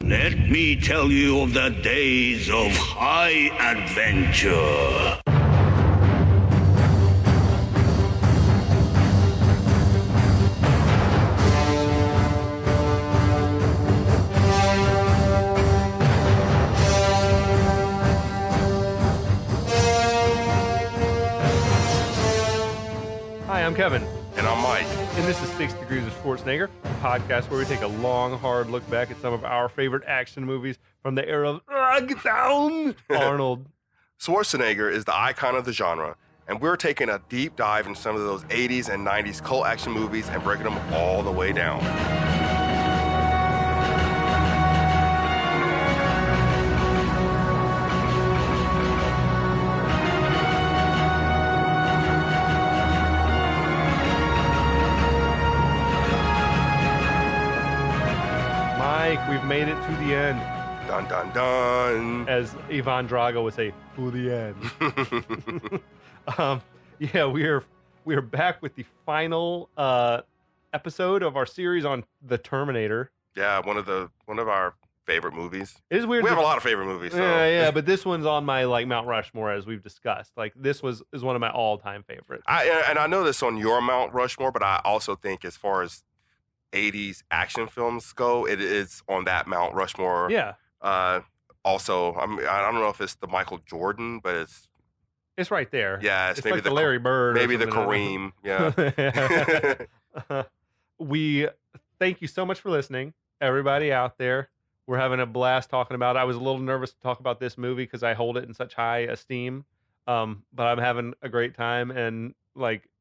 Let me tell you of the days of high adventure. Hi, I'm Kevin. And I'm Mike. And this is 6 Degrees of Schwarzenegger, a podcast where we take a long, hard look back at some of our favorite action movies from the era of get down, Arnold. Schwarzenegger is the icon of the genre, and we're taking a deep dive into some of those 80s and 90s cult action movies and breaking them all the way down. We've made it to the end. Dun, dun, dun. As Ivan Drago would say, to the end. We are back with the final episode of our series on the Terminator. Yeah, one of our favorite movies. It is weird. We have a lot of favorite movies. So. Yeah, but this one's on my Mount Rushmore, as we've discussed. This is one of my all-time favorites. I know this on your Mount Rushmore, but I also think as far as 80s action films go, it is on that Mount Rushmore. Yeah. Also, I don't know if it's the Michael Jordan, but it's right there. Yeah, it's maybe like the Larry Bird. Maybe the Kareem. Yeah. We thank you so much for listening, everybody out there. We're having a blast talking about it. I was a little nervous to talk about this movie because I hold it in such high esteem. But I'm having a great time, and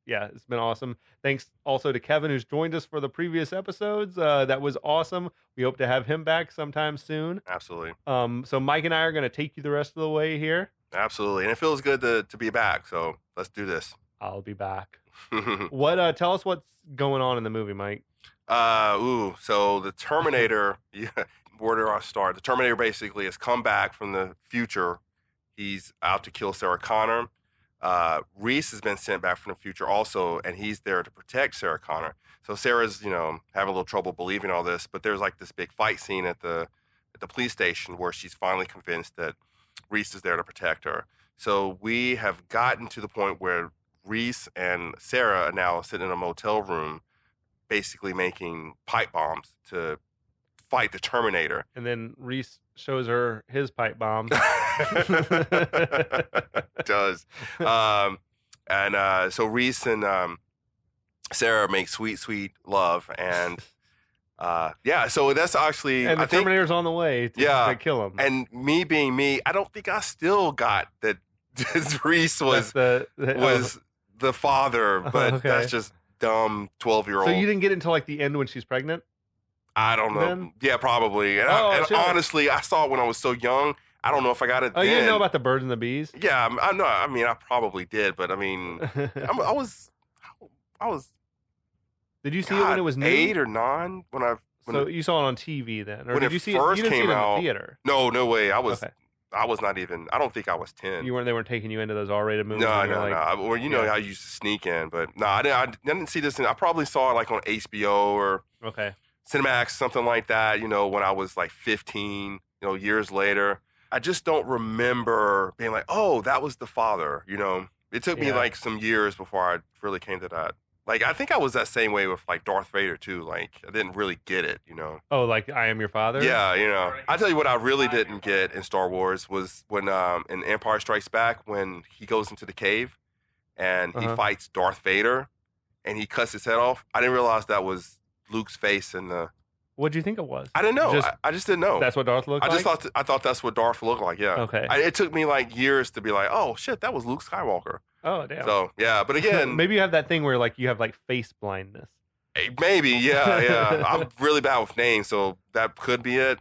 yeah, it's been awesome. Thanks also to Kevin, who's joined us for the previous episodes. That was awesome. We hope to have him back sometime soon. Absolutely. So Mike and I are going to take you the rest of the way here. Absolutely. And it feels good to be back. So let's do this. I'll be back. Tell us what's going on in the movie, Mike. So the Terminator, where do I start? The Terminator basically has come back from the future. He's out to kill Sarah Connor. Reese has been sent back from the future also, and he's there to protect Sarah Connor. So Sarah's, having a little trouble believing all this, but there's this big fight scene at the police station where she's finally convinced that Reese is there to protect her. So we have gotten to the point where Reese and Sarah are now sitting in a motel room, basically making pipe bombs to fight the Terminator. And then Reese shows her his pipe bombs. Does. So Reese and Sarah make sweet love, and so that's actually, and the Terminator's on the way to kill him. And me being me, I don't think I still got that Reese was the father, but okay. That's just dumb 12-year-old. So you didn't get it until the end when she's pregnant? I don't know. Then? Yeah, probably. And honestly, I saw it when I was so young. I don't know if I got it then. You didn't know about the birds and the bees? Yeah, I know. I mean, I probably did, but I mean, I was. Did you see it when it was new? 8 or 9 So you saw it on TV then, or when did you it see first it? You didn't came see it out? in the theater. No way. I was. Okay. I was not even. I don't think I was 10. They weren't taking you into those R-rated movies. No. Or how I used to sneak in, but no, I didn't see this. I probably saw it on HBO or Cinemax, something like that. When I was 15. Years later, I just don't remember being oh, that was the father. It took me some years before I really came to that. I think I was that same way with Darth Vader too. I didn't really get it, Oh, I am your father? Yeah, I tell you what I really didn't get in Star Wars was when in Empire Strikes Back, when he goes into the cave and he fights Darth Vader and he cuts his head off. I didn't realize that was Luke's face in the... What'd you think it was? I didn't know. I just didn't know. That's what Darth looked like? I thought that's what Darth looked like, yeah. Okay. It took me years to be oh shit, that was Luke Skywalker. Oh, damn. So, yeah, but again... Maybe you have that thing where you have face blindness. Maybe, yeah. I'm really bad with names, so that could be it.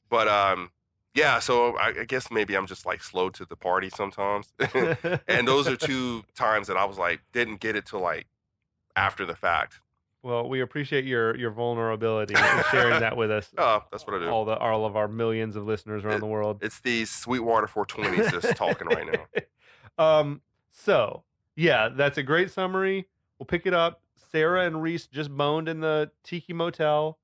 But, so I guess maybe I'm just slow to the party sometimes. And those are 2 times that I was didn't get it till after the fact. Well, we appreciate your vulnerability and sharing that with us. Oh, that's what I do. All of our millions of listeners around the world. It's these Sweetwater 420s just talking right now. So, yeah, that's a great summary. We'll pick it up. Sarah and Reese just boned in the Tiki Motel.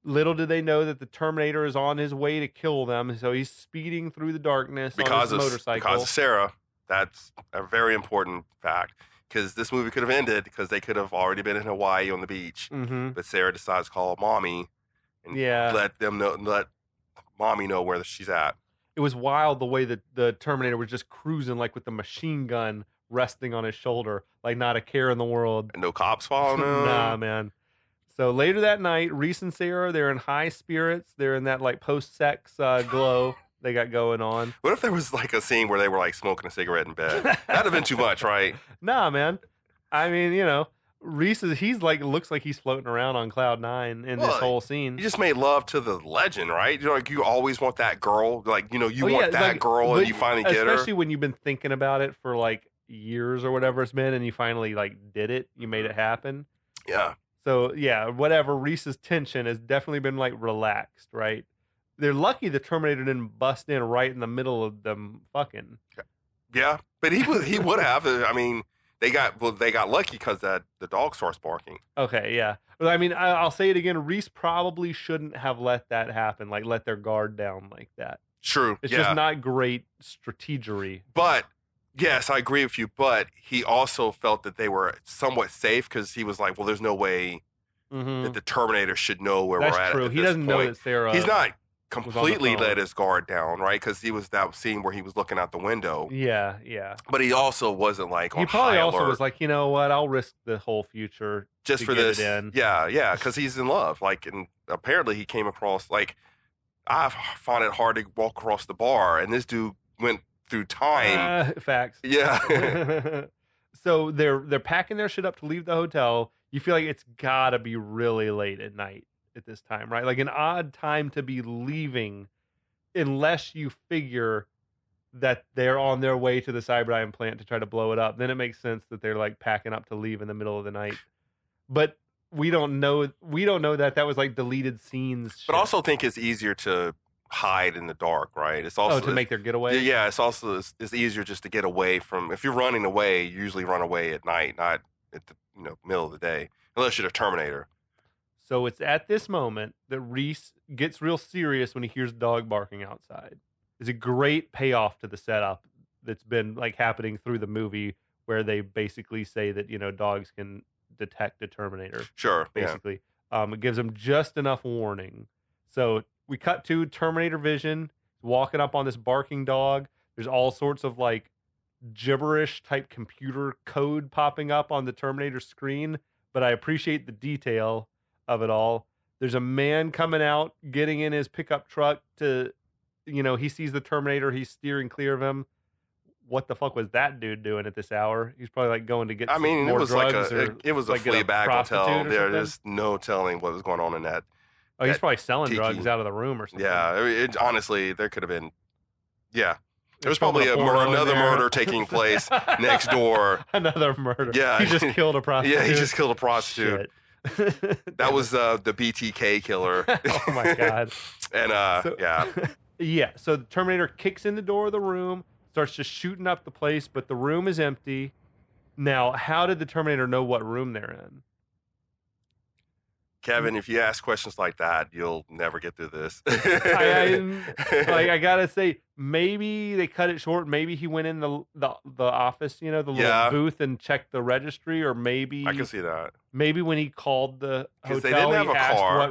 Little did they know that the Terminator is on his way to kill them, so he's speeding through the darkness on his motorcycle. Because of Sarah. That's a very important fact. Because this movie could have ended because they could have already been in Hawaii on the beach. Mm-hmm. But Sarah decides to call mommy and let mommy know where she's at. It was wild the way that the Terminator was just cruising, like with the machine gun resting on his shoulder, like not a care in the world. And no cops following him. Nah, man. So later that night, Reese and Sarah, they're in high spirits. They're in that like post-sex glow they got going on. What if there was like a scene where they were like smoking a cigarette in bed? That'd have been too much, right? Nah, man. I mean, you know, Reese he's like looks like he's floating around on cloud 9 in this whole scene. He just made love to the legend, right? You know, like you always want that girl, like you want that like, get and you finally get her. Especially when you've been thinking about it for like years or whatever it's been, and you finally like did it. You made it happen. Yeah. So yeah, whatever. Reese's tension has definitely been like relaxed, right? They're lucky the Terminator didn't bust in right in the middle of them fucking. Yeah, but he would have. I mean, they got lucky because the dog starts barking. Okay, yeah. But I mean, I'll say it again. Reese probably shouldn't have let that happen. Like let their guard down like that. True. It's just not great strategery. But yes, I agree with you. But he also felt that they were somewhat safe because he was like, well, there's no way that the Terminator should know where we're at. That's true. He doesn't know that Sarah. He's not completely let his guard down, right? Because he was that scene where he was looking out the window. Yeah, yeah. But he also wasn't like on he probably high also alert. Was like, you know what? I'll risk the whole future just for this. Yeah, because he's in love. Like, and apparently he came across like I find it hard to walk across the bar, and this dude went through time. Facts. Yeah. So they're packing their shit up to leave the hotel. You feel like it's gotta be really late at night at this time, right? Like an odd time to be leaving, unless you figure that they're on their way to the Cyberdyne plant to try to blow it up. Then it makes sense that they're like packing up to leave in the middle of the night. But we don't know that was like deleted scenes shit. But I also think it's easier to hide in the dark, right? It's also to make their getaway. Yeah, it's also it's easier just to get away from. If you're running away, you usually run away at night, not at the middle of the day, unless you're a Terminator. So it's at this moment that Reese gets real serious when he hears dog barking outside. It's a great payoff to the setup that's been like happening through the movie, where they basically say that dogs can detect a Terminator. Sure, basically, it gives them just enough warning. So we cut to Terminator vision walking up on this barking dog. There's all sorts of like gibberish type computer code popping up on the Terminator screen, but I appreciate the detail of it all. There's a man coming out, getting in his pickup truck to, he sees the Terminator, he's steering clear of him. What the fuck was that dude doing at this hour? He's probably like going to get more drugs. It was a flea bag hotel. There's no telling what was going on in that. Oh, he's probably selling drugs out of the room or something. Yeah, honestly, there could have been. Yeah, there was probably another murder taking place next door. Another murder. Yeah, he just killed a prostitute. Yeah, he just killed a prostitute. That was the BTK killer. Oh my god. And yeah. So the Terminator kicks in the door of the room, starts just shooting up the place, but the room is empty. Now, how did the Terminator know what room they're in? Kevin, if you ask questions like that, you'll never get through this. I gotta say, maybe they cut it short. Maybe he went in the office, the little booth, and checked the registry, or maybe I can see that. Maybe when he called the hotel, he asked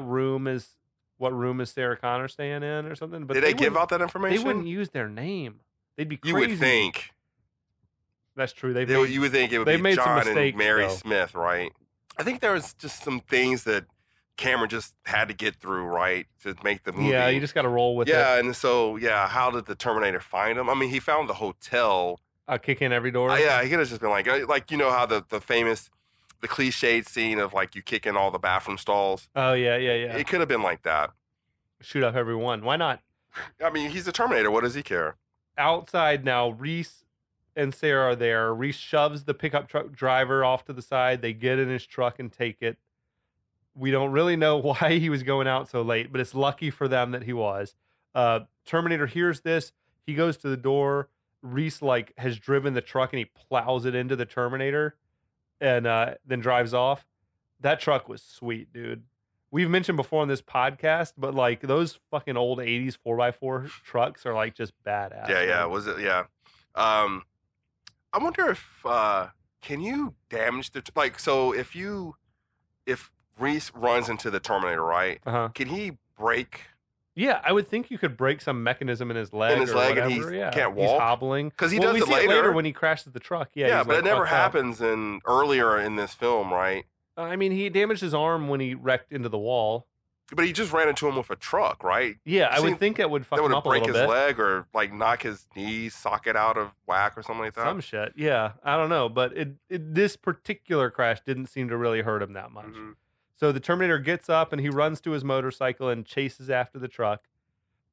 what room is Sarah Connor staying in, or something. But did they give out that information? They wouldn't use their name. They'd be crazy. You would think. That's true. You would think it would be John mistakes, and Mary Smith, right? I think there was just some things that Cameron just had to get through, right, to make the movie. Yeah, you just got to roll with it. Yeah, and so, how did the Terminator find him? I mean, he found the hotel. Kick in every door? Yeah, he could have just been like how the famous, the cliched scene of, like, you kick in all the bathroom stalls. Oh, yeah. It could have been like that. Shoot up every one. Why not? I mean, he's a Terminator. What does he care? Outside now, Reese and Sarah are there. Reese shoves the pickup truck driver off to the side. They get in his truck and take it. We don't really know why he was going out so late, but it's lucky for them that he was. Terminator hears this. He goes to the door. Reese has driven the truck and he plows it into the Terminator and then drives off. That truck was sweet, dude. we've mentioned before on this podcast, but like those fucking old 80s 4x4 trucks are like just badass. Yeah. Like, Was it? Yeah. I wonder if can you damage the like so if Reese runs into the Terminator, right? Can he break yeah, I would think you could break some mechanism in his leg and whatever. he yeah, can't he's walk? hobbling. Because he Well, does we it see later. later when he crashes the truck. Yeah, Yeah, he's, but like, it never fucked up. happens earlier in this film, right? I mean, he damaged his arm when he wrecked into the wall. But he just ran into him with a truck, right? Yeah, I would think that would fuck him up a break little his bit. leg or like knock his knee socket out of whack or something like that. Some shit. Yeah, I don't know, but this particular crash didn't seem to really hurt him that much. Mhm. So the Terminator gets up and he runs to his motorcycle and chases after the truck.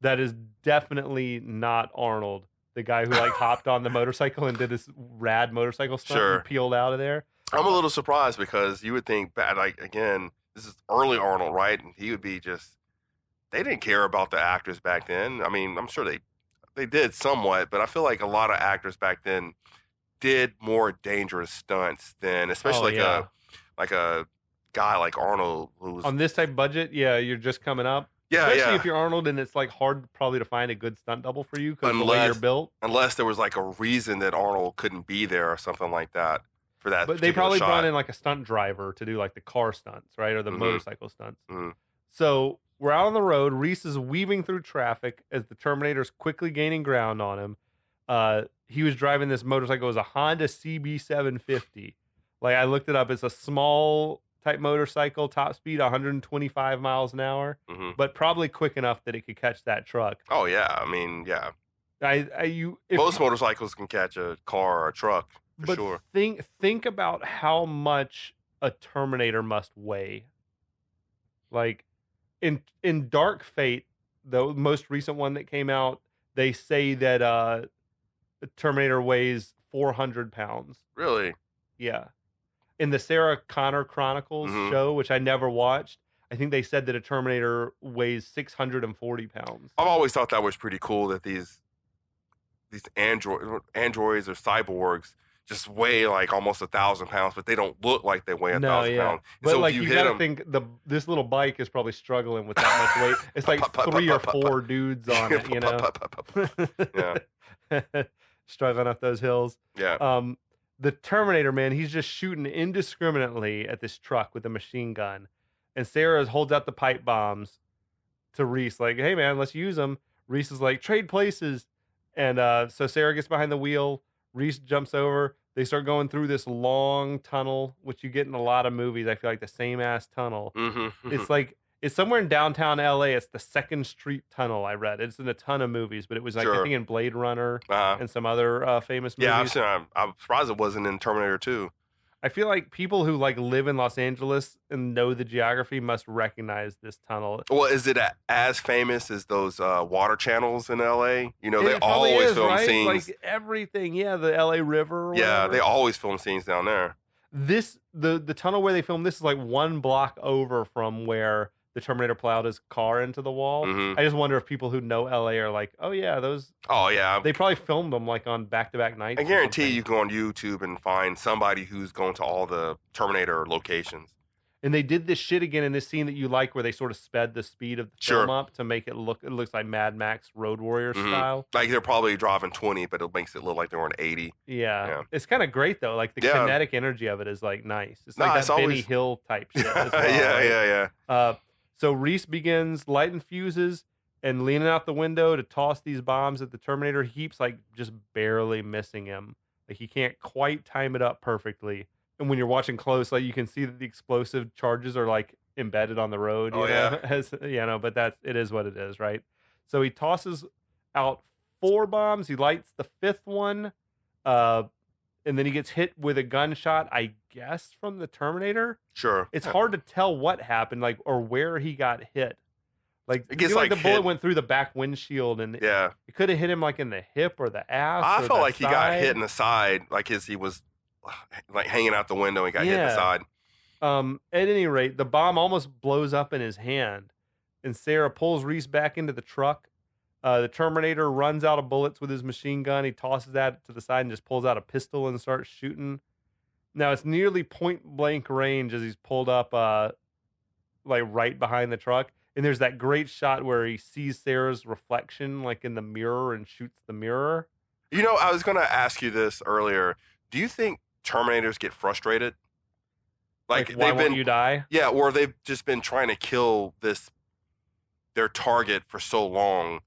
That is definitely not Arnold, the guy who like hopped on the motorcycle and did this rad motorcycle stunt Sure. and peeled out of there. I'm a little surprised because you would think, like, again, this is early Arnold, right? And he would be just, they didn't care about the actors back then. I mean, I'm sure they did somewhat, but I feel like a lot of actors back then did more dangerous stunts than, especially like a guy like Arnold who's On this type of budget, yeah, you're just coming up. Yeah, Especially yeah. if you're Arnold and it's like hard probably to find a good stunt double for you because the way you're built. Unless there was like a reason that Arnold couldn't be there or something like that for that. But they probably shot. brought in like a stunt driver to do like the car stunts, right? Or the motorcycle stunts. Mhm. So we're out on the road. Reese is weaving through traffic as the Terminator's quickly gaining ground on him. He was driving this motorcycle. It was a Honda CB750. Like I looked it up. It's a small type motorcycle, top speed 125 miles an hour, but probably quick enough that it could catch that truck. Oh yeah, I mean, yeah. Most motorcycles can catch a car or a truck for sure. Think about how much a Terminator must weigh. Like in Dark Fate, the most recent one that came out, they say that the Terminator weighs 400 pounds. Really? Yeah. In the Sarah Connor Chronicles show, which I never watched, I think they said that a Terminator weighs 640 pounds. I've always thought that was pretty cool that these androids or cyborgs just weigh like almost 1,000 pounds, but they don't look like they weigh 1,000 pounds. But so like you gotta think this little bike is probably struggling with that much weight. It's like 3 or 4 dudes on it, you know. Yeah. Struggling up those hills. Yeah. The Terminator, man, he's just shooting indiscriminately at this truck with a machine gun. And Sarah holds out the pipe bombs to Reese, like, hey, man, let's use them. Reese is like, trade places. And so Sarah gets behind the wheel. Reese jumps over. They start going through this long tunnel, which you get in a lot of movies. I feel like the same ass tunnel. It's like, it's somewhere in downtown LA. It's the 2nd Street Tunnel, I read. It's in a ton of movies, but it was like, I think in Blade Runner and some other famous movies. Yeah, I'm surprised it wasn't in Terminator 2. I feel like people who like live in Los Angeles and know the geography must recognize this tunnel. Well, is it as famous as those water channels in LA? You know, they always film scenes. Like everything, yeah, the LA River. Yeah, they always film scenes down there. The tunnel where they filmed this is like 1 block over from where the Terminator plowed his car into the wall. I just wonder if people who know LA are like, oh yeah, those. Oh yeah, they probably filmed them like on back-to-back nights. I guarantee you go on YouTube and find somebody who's going to all the Terminator locations. And they did this shit again in this scene that you like, where they sort of sped the speed of the film up to make it looks like Mad Max Road Warrior style. Like they're probably driving 20, but it makes it look like they're on 80. Yeah. It's kind of great though. Like the kinetic energy of it is like nice. It's like that Benny Hill type shit as well. Yeah. So Reese begins lighting fuses and leaning out the window to toss these bombs at the Terminator. He keeps like just barely missing him. Like he can't quite time it up perfectly. And when you're watching close, like you can see that the explosive charges are like embedded on the road. You know? But it is what it is, right? So he tosses out 4 bombs. He lights the 5th one. And then he gets hit with a gunshot, I guess, from the Terminator. Sure. It's hard to tell what happened, like, or where he got hit. Like, it gets like the bullet went through the back windshield, and it could have hit him like in the hip or the ass. I felt like he got hit in the side, like he was like hanging out the window and got hit in the side. At any rate, the bomb almost blows up in his hand, and Sarah pulls Reese back into the truck. The Terminator runs out of bullets with his machine gun. He tosses that to the side and just pulls out a pistol and starts shooting. Now it's nearly point blank range as he's pulled up like right behind the truck. And there's that great shot where he sees Sarah's reflection like in the mirror and shoots the mirror. You know, I was going to ask you this earlier. Do you think Terminators get frustrated? Like why won't you die? Yeah, or they've just been trying to kill their target for so long,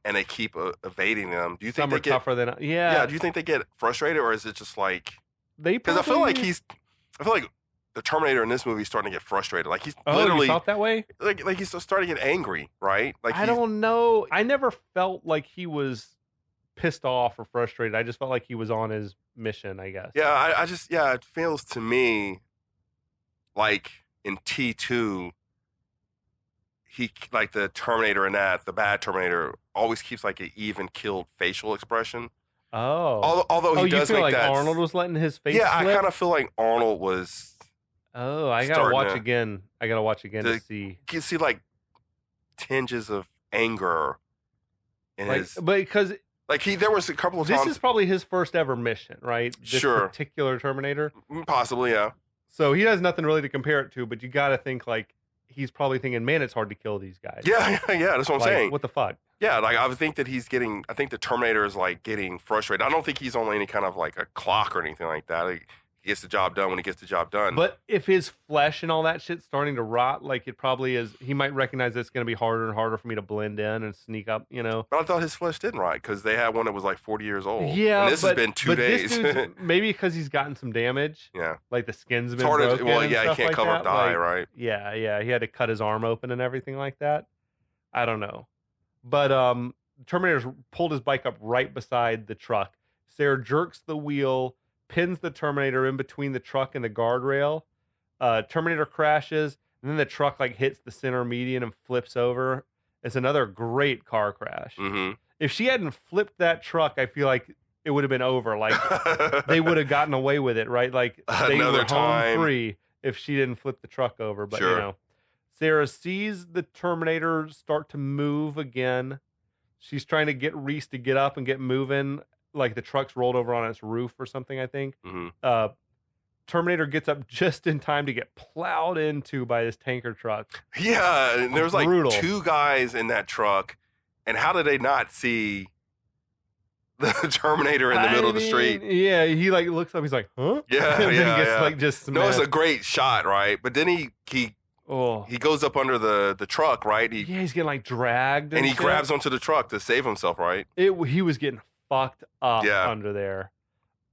and they keep evading them. Do you think Some are tougher than Yeah. Do you think they get frustrated, or is it just like because I feel like the Terminator in this movie is starting to get frustrated. Like he's you literally felt that way. Like he's starting to get angry, right? Like I don't know. I never felt like he was pissed off or frustrated. I just felt like he was on his mission, I guess. Yeah, I just it feels to me like in T2, he like the Terminator in that, the bad Terminator, always keeps like an even keeled facial expression. Oh, although he does you feel make like that. Arnold was letting his face. Yeah, slip? I kind of feel like Arnold was. Oh, I gotta watch again. I gotta watch again to see. You can see like tinges of anger in his, but because like there was a couple of times. This is probably his first ever mission, right? This particular Terminator, possibly, yeah. So he has nothing really to compare it to, but you got to think like he's probably thinking, man, it's hard to kill these guys. Yeah, that's what I'm saying. What the fuck? Yeah, like I would think that I think the Terminator is like getting frustrated. I don't think he's on any kind of like a clock or anything like that. Like, he gets the job done when he gets the job done. But if his flesh and all that shit's starting to rot, like it probably is, he might recognize it's going to be harder and harder for me to blend in and sneak up, you know? But I thought his flesh didn't rot because they had one that was like 40 years old. Yeah, and this has been 2 days. This dude's, maybe because he's gotten some damage. Yeah. Like the skin's been broken. Well, yeah, he can't cover that. dye, right? Yeah. He had to cut his arm open and everything like that. I don't know. But Terminator's pulled his bike up right beside the truck. Sarah jerks the wheel, pins the Terminator in between the truck and the guardrail. Terminator crashes, and then the truck like hits the center median and flips over. It's another great car crash. Mm-hmm. If she hadn't flipped that truck, I feel like it would have been over. Like they would have gotten away with it, right? Like they were home free if she didn't flip the truck over. But you know, Sarah sees the Terminator start to move again. She's trying to get Reese to get up and get moving. Like the truck's rolled over on its roof or something, I think. Mm-hmm. Terminator gets up just in time to get plowed into by this tanker truck. Yeah, and there was like brutal. 2 guys in that truck. And how did they not see the Terminator in the middle of the street? Yeah, he like looks up, he's like, huh? Yeah, and then he gets like just smashed. No, it's a great shot, right? But then he goes up under the truck, right? He's getting like dragged. And he shit. grabs onto the truck to save himself, right? He was getting fucked up under there.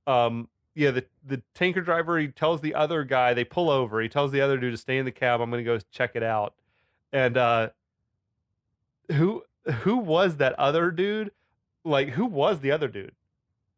The tanker driver, he tells the other guy, they pull over. He tells the other dude to stay in the cab. I'm going to go check it out. And who was that other dude? Like, who was the other dude?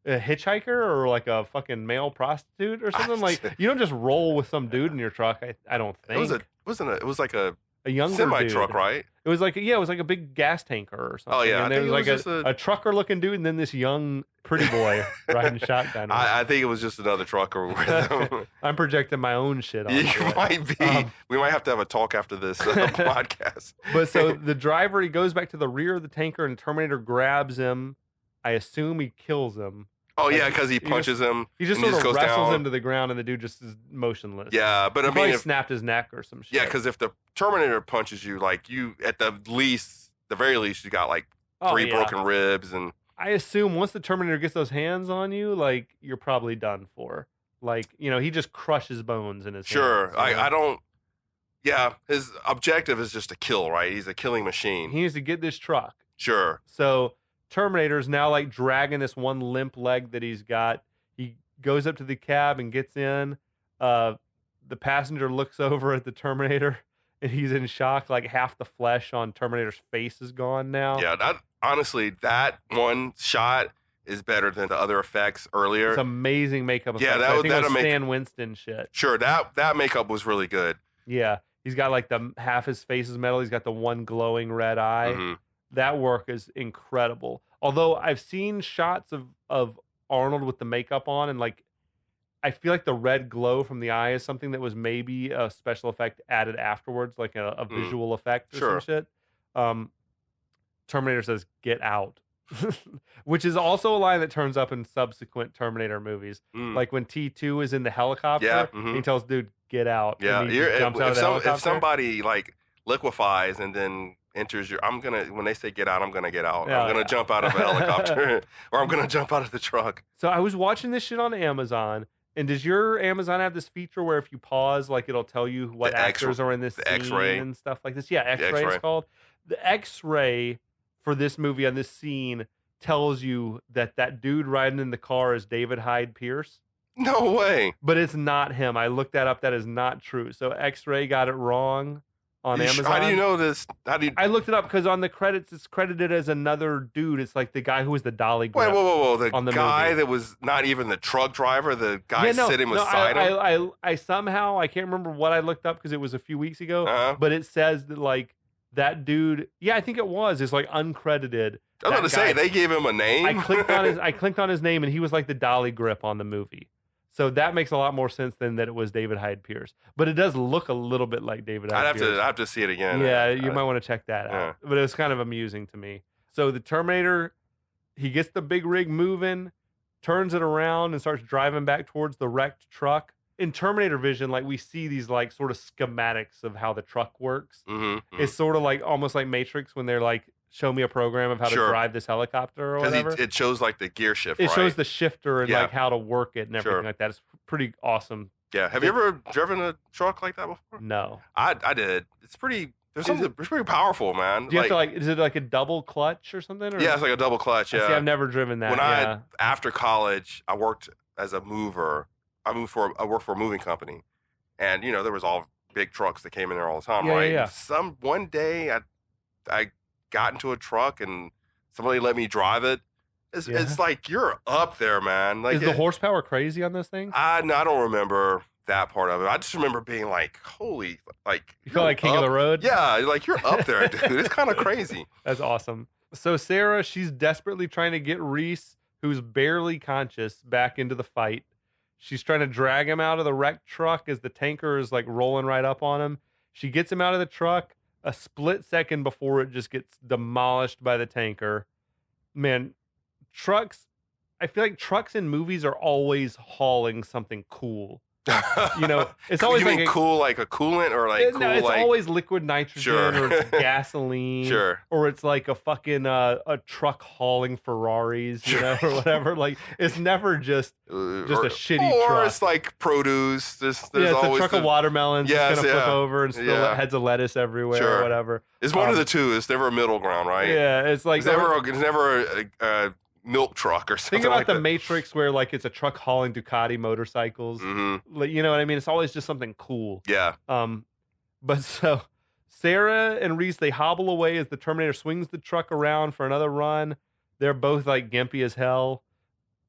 A hitchhiker or like a fucking male prostitute or something? Like, you don't just roll with some dude in your truck. I don't think. It was like a younger semi dude. truck, right? It was like a big gas tanker or something. Oh yeah, and there was like a trucker looking dude, and then this young pretty boy riding shotgun. I think it was just another trucker with him. I'm projecting my own shit on You might be. We might have to have a talk after this podcast. But so the driver, he goes back to the rear of the tanker, and Terminator grabs him. I assume he kills him. Oh yeah, because he punches him. He just sort of wrestles him to the ground, and the dude just is motionless. Yeah, but I mean, he snapped his neck or some shit. Yeah, because if the Terminator punches you, like you at the very least, you got like 3 broken ribs, and I assume once the Terminator gets those hands on you, like you're probably done for. Like he just crushes bones in his hands. I don't. Yeah, his objective is just to kill, right? He's a killing machine. He needs to get this truck. Sure. So Terminator's now like dragging this one limp leg that he's got. He goes up to the cab and gets in. The passenger looks over at the Terminator and he's in shock. Like half the flesh on Terminator's face is gone now. Yeah, honestly, that one shot is better than the other effects earlier. It's amazing makeup effects. Yeah, I think it was Stan Winston shit. Sure, that makeup was really good. Yeah, he's got like half his face is metal. He's got the one glowing red eye. Mm-hmm. That work is incredible. Although I've seen shots of Arnold with the makeup on, and like I feel like the red glow from the eye is something that was maybe a special effect added afterwards, like a visual effect or some shit. Terminator says, "Get out." Which is also a line that turns up in subsequent Terminator movies. Mm. Like when T2 is in the helicopter, Yeah, and he tells dude, get out. Yeah, And he just jumps out of the helicopter. if somebody like liquefies and then enters when they say get out, I'm gonna get out. Yeah, I'm gonna jump out of a helicopter, or I'm gonna jump out of the truck. So I was watching this shit on Amazon. And does your Amazon have this feature where if you pause, like it'll tell you what actors are in this scene X-ray. and stuff like this? Yeah, X-ray is called. The X-ray for this movie on this scene tells you that dude riding in the car is David Hyde Pierce. No way. But it's not him. I looked that up. That is not true. So X-ray got it wrong on Amazon. How do you know this? I looked it up because on the credits it's credited as another dude. It's like the guy who was the dolly grip. Wait, whoa. The guy movie. that was not even the truck driver, the guy sitting beside him? I somehow, I can't remember what I looked up because it was a few weeks ago, but it says that like that dude, I think it was, is like uncredited. I was about to say, they gave him a name? I clicked on his name and he was like the dolly grip on the movie. So that makes a lot more sense than that it was David Hyde Pierce. But it does look a little bit like David Hyde Pierce. I'd have to see it again. Yeah, you might want to check that out. But it was kind of amusing to me. So the Terminator, he gets the big rig moving, turns it around, and starts driving back towards the wrecked truck. In Terminator vision, like we see these like sort of schematics of how the truck works. Mm-hmm. It's sort of like almost like Matrix when they're like, show me a program of how to drive this helicopter or whatever. Because it shows like the gear shift, It shows the shifter and like how to work it and everything like that. It's pretty awesome. Yeah. Have you ever driven a truck like that before? No. I did. It's pretty... It's pretty powerful, man. Do you have to is it like a double clutch or something? Or? Yeah, it's like a double clutch. Yeah. See, I've never driven that. After college, I worked as a mover. I worked for a moving company, and there was all big trucks that came in there all the time, right? Yeah. One day, I got into a truck and somebody let me drive it. It's like you're up there, man. Like, is the horsepower crazy on this thing? I don't remember that part of it. I just remember being like, holy, like... You feel like king of the road? Yeah, like you're up there, dude. It's kind of crazy. That's awesome. So Sarah, she's desperately trying to get Reese, who's barely conscious, back into the fight. She's trying to drag him out of the wrecked truck as the tanker is like rolling right up on him. She gets him out of the truck a split second before it just gets demolished by the tanker. Man, trucks... I feel like trucks in movies are always hauling something cool. It's always like cool, like a coolant, or like cool, it's always liquid nitrogen, or it's gasoline, or it's like a fucking a truck hauling Ferraris, or whatever. Like it's never just a shitty truck. Or it's like produce. There's it's always a truck of watermelons. It's gonna flip over and spill heads of lettuce everywhere, or whatever. It's one of the two. It's never a middle ground, right? Yeah, it's like it's never a milk truck or something. Think about like the that. Matrix where like it's a truck hauling Ducati motorcycles. Mm-hmm. Like, you know what I mean? It's always just something cool. Yeah. But so Sarah and Reese, they hobble away as the Terminator swings the truck around for another run. They're both like gimpy as hell.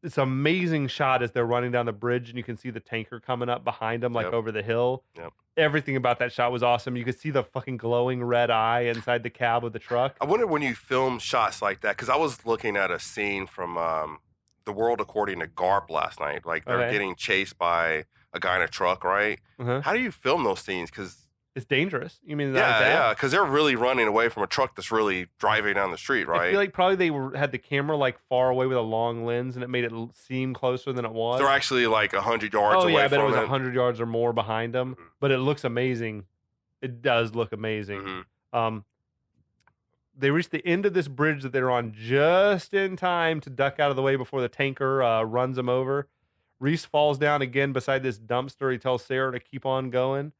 It's an amazing shot as they're running down the bridge and you can see the tanker coming up behind them like over the hill. Yep. Everything about that shot was awesome. You could see the fucking glowing red eye inside the cab of the truck. I wonder when you film shots like that, because I was looking at a scene from The World According to Garp last night. Like they're getting chased by a guy in a truck, right? Uh-huh. How do you film those scenes? Because it's dangerous. You mean yeah, because they're really running away from a truck that's really driving down the street, right? I feel like probably they had the camera like far away with a long lens, and it made it seem closer than it was. They're actually like 100 yards away from it. Oh yeah, but it was 100 yards or more behind them. Mm-hmm. But it looks amazing. It does look amazing. Mm-hmm. They reach the end of this bridge that they're on just in time to duck out of the way before the tanker runs them over. Reese falls down again beside this dumpster. He tells Sarah to keep on going.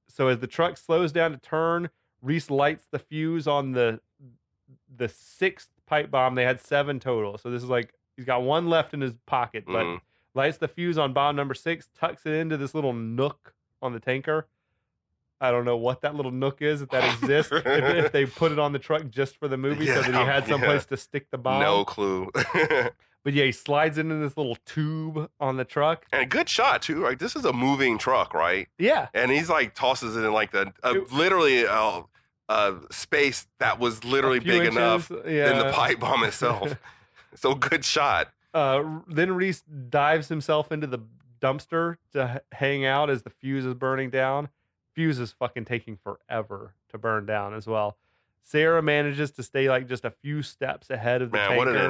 So as the truck slows down to turn, Reese lights the fuse on the sixth pipe bomb. They had 7 total. So this is like, he's got 1 left in his pocket, but lights the fuse on bomb number 6, tucks it into this little nook on the tanker. I don't know what that little nook is, if that exists, if they put it on the truck just for the movie so that he had someplace to stick the bomb. No clue. But yeah, he slides into this little tube on the truck. And a good shot, too. Like, this is a moving truck, right? Yeah. And he's like, tosses it in like literally a space that was literally big enough in the pipe bomb itself. So good shot. Then Reese dives himself into the dumpster to hang out as the fuse is burning down. Fuse is fucking taking forever to burn down as well. Sarah manages to stay like just a few steps ahead of the Man, tanker. what an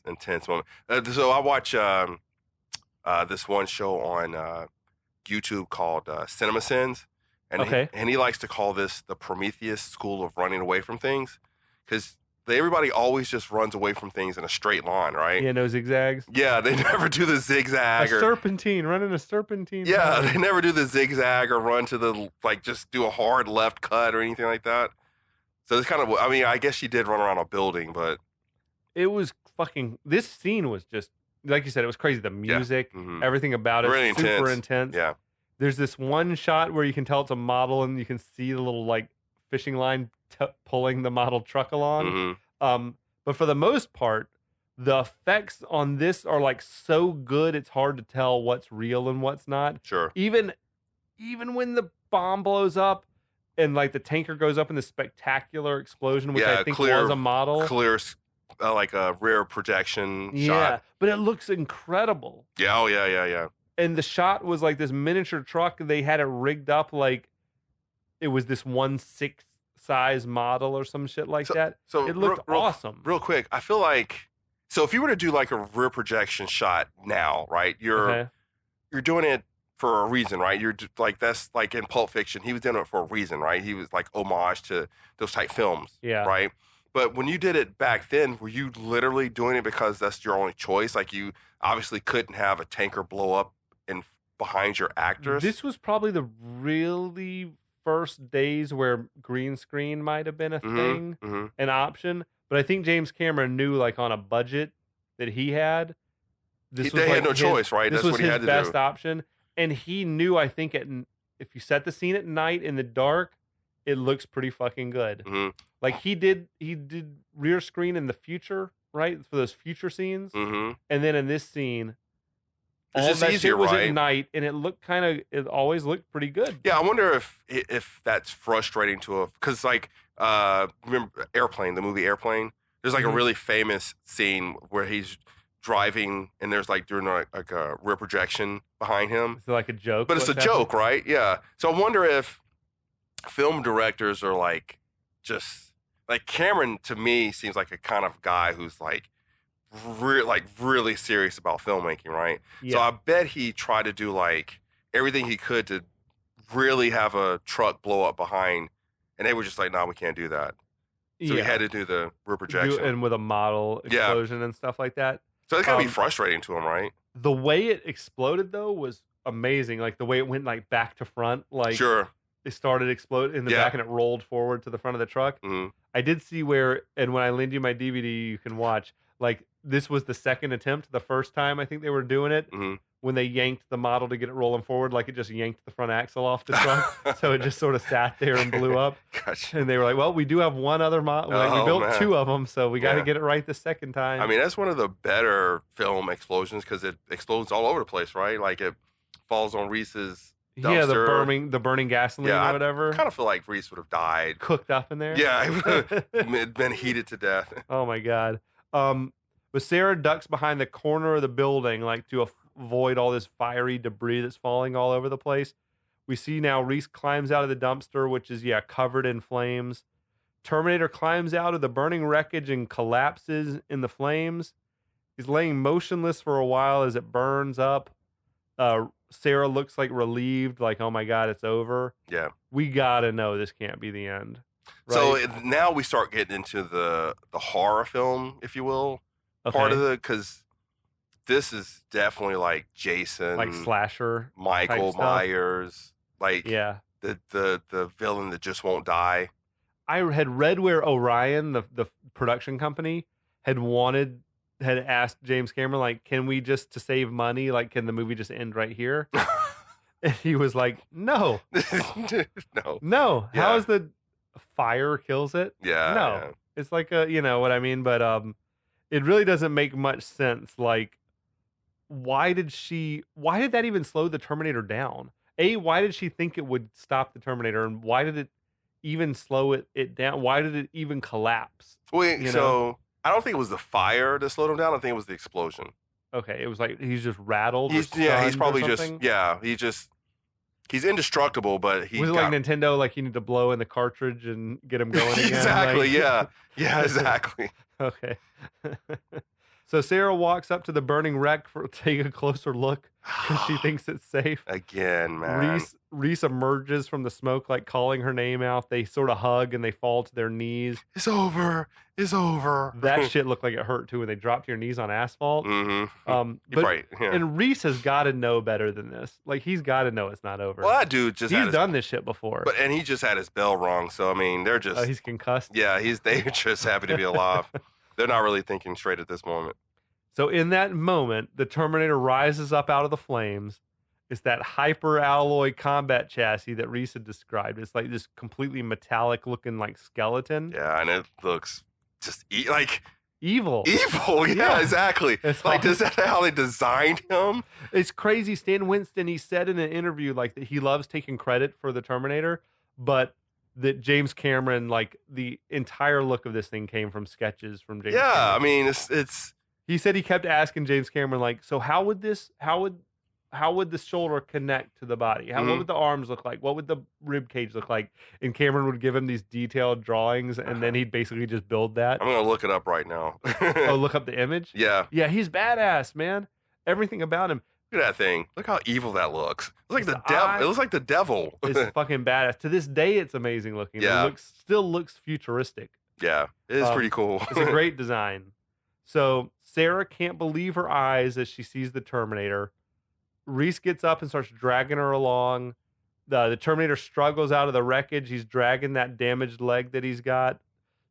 intense moment. So I watch this one show on YouTube called Cinema Sins, and Okay. he likes to call this the Prometheus school of running away from things, because everybody always just runs away from things in a straight line, right? Yeah, no zigzags. Yeah, they never do the zigzag A serpentine, running a serpentine. yeah, line. they never do the zigzag or run to the like just do a hard left cut or anything like that. So it's kind of, I mean, I guess she did run around a building, but It was fucking. This scene was just like you said. It was crazy. The music, mhm. everything about it, Really super intense. intense. Yeah. There's this one shot where you can tell it's a model, and you can see the little like fishing line pulling the model truck along. hmm But for the most part, the effects on this are like so good, it's hard to tell what's real and what's not. Sure. Even when the bomb blows up and like the tanker goes up in this spectacular explosion, which I think was a model. Clear, like a rear projection Yeah, shot. but it looks incredible. Yeah. Oh, yeah. And the shot was like this miniature truck. They had it rigged up like it was this 1/6 size model or some shit like that. So It looked awesome. Real quick, I feel like, so if you were to do like a rear projection shot now, right? You're doing it for a reason, right? You're like, that's like in Pulp Fiction, he was doing it for a reason, right? He was like homage to those type films, Yeah. right? But when you did it back then, were you literally doing it because that's your only choice? Like, you obviously couldn't have a tanker blow up in behind your actors. This was probably the really first days where green screen might have been a thing, an option. But I think James Cameron knew, like on a budget that he had, this was they had like no choice, right? This That's was what he his had to best do. option, and he knew. I think if you set the scene at night in the dark, it looks pretty fucking good. Mhm. Like he did rear screen in the future, right, for those future scenes, and then in this scene, It's all just that easier, shit was right? at night, and it looked it always looked pretty good. Yeah, I wonder if that's frustrating to because like remember Airplane, the movie Airplane. There's like a really famous scene where he's driving and there's like doing like a rear projection behind him, It's like a joke, but it's a what's joke, happening? right? Yeah. So I wonder if film directors are like just like Cameron. To me, seems like a kind of guy who's like really serious about filmmaking, right? Yeah. So I bet he tried to do like everything he could to really have a truck blow up behind, and they were just like, "No, we can't do that." So he had to do the rear projection, and with a model Yeah. explosion and stuff like that. so it's gotta be frustrating to him, right? The way it exploded though was amazing. Like the way it went like back to front, like Sure. it started explode in the Yeah. back and it rolled forward to the front of the truck. Mhm. I did see where, and when I lend you my DVD, you can watch. Like this was the second attempt. The first time I think they were doing it Mhm. when they yanked the model to get it rolling forward, like it just yanked the front axle off the truck, so it just sort of sat there and blew up. Gotcha. And they were like, "Well, we do have one other model. Like, we Oh, built man. 2 of them, so we got to Yeah. get it right the second time." I mean, that's one of the better film explosions because it explodes all over the place, right? Like it falls on Reese's dumpster. yeah, the burning gasoline Yeah, or whatever, I kind of feel like Reese would have died. cooked up in there. Yeah, he would have been heated to death. Oh my god. But Sarah ducks behind the corner of the building, like to avoid all this fiery debris that's falling all over the place. We see now Reese climbs out of the dumpster, which is covered in flames. Terminator climbs out of the burning wreckage and collapses in the flames. He's laying motionless for a while as it burns up. Sarah looks like relieved, like, oh my god, it's over. Yeah. We gotta know this can't be the end. Right? So now we start getting into the horror film, if you will, part of because this is definitely like Jason, like slasher, Michael type stuff. Myers, like Yeah. the villain that just won't die. I had read where Orion, the production company, had asked James Cameron, like, can we just, to save money, like, can the movie just end right here? And he was like, no. No. How Yeah. is the fire kills it? Yeah. No. yeah. It's like you know what I mean? But it really doesn't make much sense. Like, why did that even slow the Terminator down? Why did she think it would stop the Terminator? And why did it even slow it down? Why did it even collapse? Wait, You so know? I don't think it was the fire that slowed him down. I think it was the explosion. Okay, it was like he's just rattled. He's or stunned he's or probably just something? he just He's indestructible, but he Was it like Nintendo? Like you need to blow in the cartridge and get him going again. Exactly. Like... Yeah. Yeah. Exactly. Okay. So Sarah walks up to the burning wreck to take a closer look because she thinks it's safe. Again, man. Reese emerges from the smoke, like calling her name out. They sort of hug and they fall to their knees. It's over. It's over. That shit looked like it hurt too when they dropped to your knees on asphalt. Mm-hmm. But right. Yeah. and Reese has got to know better than this. Like he's got to know it's not over. Well, that dude he's done this shit before. And he just had his bell rung. So I mean, they're just he's concussed. Yeah, they're just happy to be alive. They're not really thinking straight at this moment. So in that moment, the Terminator rises up out of the flames. It's that hyper alloy combat chassis that Reese had described. It's like this completely metallic looking like skeleton. Yeah, and it looks just like evil. Yeah, exactly. It's like, is that how they designed him? It's crazy. Stan Winston, he said in an interview like that he loves taking credit for the Terminator, but that James Cameron, like the entire look of this thing came from sketches from James Cameron. I mean, it's. He said he kept asking James Cameron, like, so how would the shoulder connect to the body? What would the arms look like? What would the rib cage look like? And Cameron would give him these detailed drawings, and then he'd basically just build that. I'm gonna look it up right now. Look up the image. Yeah, he's badass, man. Everything about him. Look at that thing. Look how evil that looks. It looks like the devil. It looks like the devil. It's fucking badass. To this day, it's amazing looking. Yeah, it still looks futuristic. Yeah, it is pretty cool. It's a great design. So Sarah can't believe her eyes as she sees the Terminator. Reese gets up and starts dragging her along. The Terminator struggles out of the wreckage. He's dragging that damaged leg that he's got.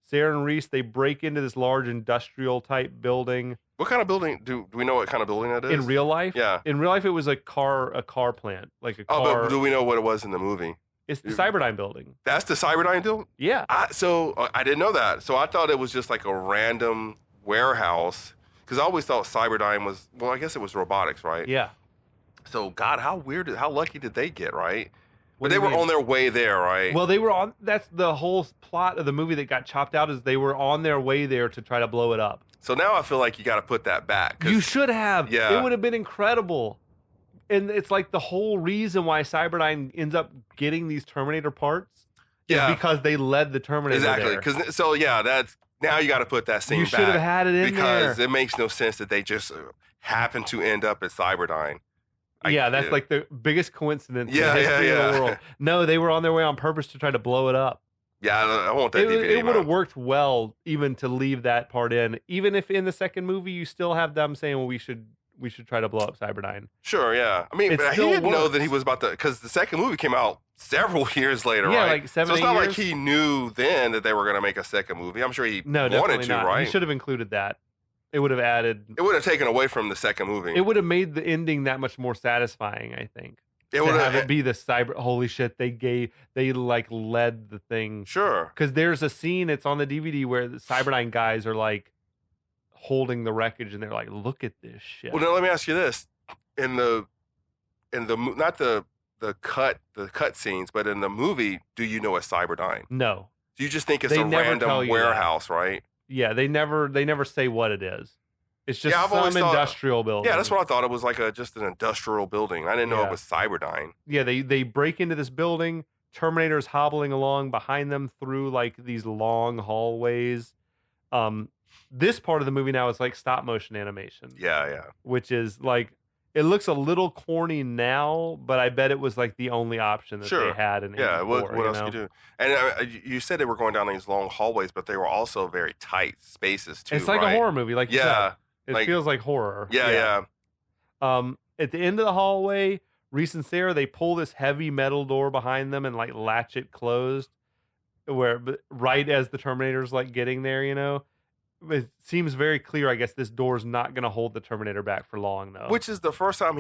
Sarah and Reese, they break into this large industrial type building. What kind of building? Do we know what kind of building that is? In real life? Yeah. In real life, it was a car plant. Like a car. But do we know what it was in the movie? It's the Cyberdyne building. That's the Cyberdyne building? Yeah. So I didn't know that. So I thought it was just like a random warehouse. Because I always thought Cyberdyne was, well, I guess it was robotics, right? Yeah. So, God, how lucky did they get, right? What But they were on their way there, right? Well, they were on, that's the whole plot of the movie that got chopped out, is they were on their way there to try to blow it up. So now I feel like you got to put that back. You should have. Yeah. It would have been incredible. And it's like the whole reason why Cyberdyne ends up getting these Terminator parts is because they led the Terminator there. Exactly. That's, now you got to put that scene back. You should have had it in there. Because it makes no sense that they just happen to end up at Cyberdyne. That's like the biggest coincidence in the history of the world. No, they were on their way on purpose to try to blow it up. Yeah, I want that DVD. It would have worked well even to leave that part in. Even if in the second movie you still have them saying, well, we should try to blow up Cyberdyne. Sure, yeah. I mean, but he didn't know that he was about to, because the second movie came out several years later, yeah, right? Like 7 So it's not years. like he knew then that they were going to make a second movie. I'm sure he wanted to, not. right? He should have included that. It would have added. It would have taken away from the second movie. It would have made the ending that much more satisfying, I think. It would have it be the holy shit, they like led the thing. Sure. Because there's a scene, it's on the DVD, where the Cyberdyne guys are like holding the wreckage and they're like, look at this shit. Well, now let me ask you this. In the not the cut scenes, but in the movie, do you know it's Cyberdyne? No. Do you just think it's a random warehouse, right? Yeah, they never say what it is. It's just some industrial building. Yeah, that's what I thought. It was like just an industrial building. I didn't know it was Cyberdyne. Yeah, they break into this building. Terminator's hobbling along behind them through like these long hallways. This part of the movie now is like stop motion animation. Yeah. Which is like, it looks a little corny now, but I bet it was like the only option that they had. What else could you do? And you said they were going down these long hallways, but they were also very tight spaces too. It's like a horror movie, like you said. It feels like horror. Yeah. At the end of the hallway, Reese and Sarah, they pull this heavy metal door behind them and like latch it closed. Right as the Terminator's like getting there, it seems very clear. I guess this door's not going to hold the Terminator back for long, though. Which is the first time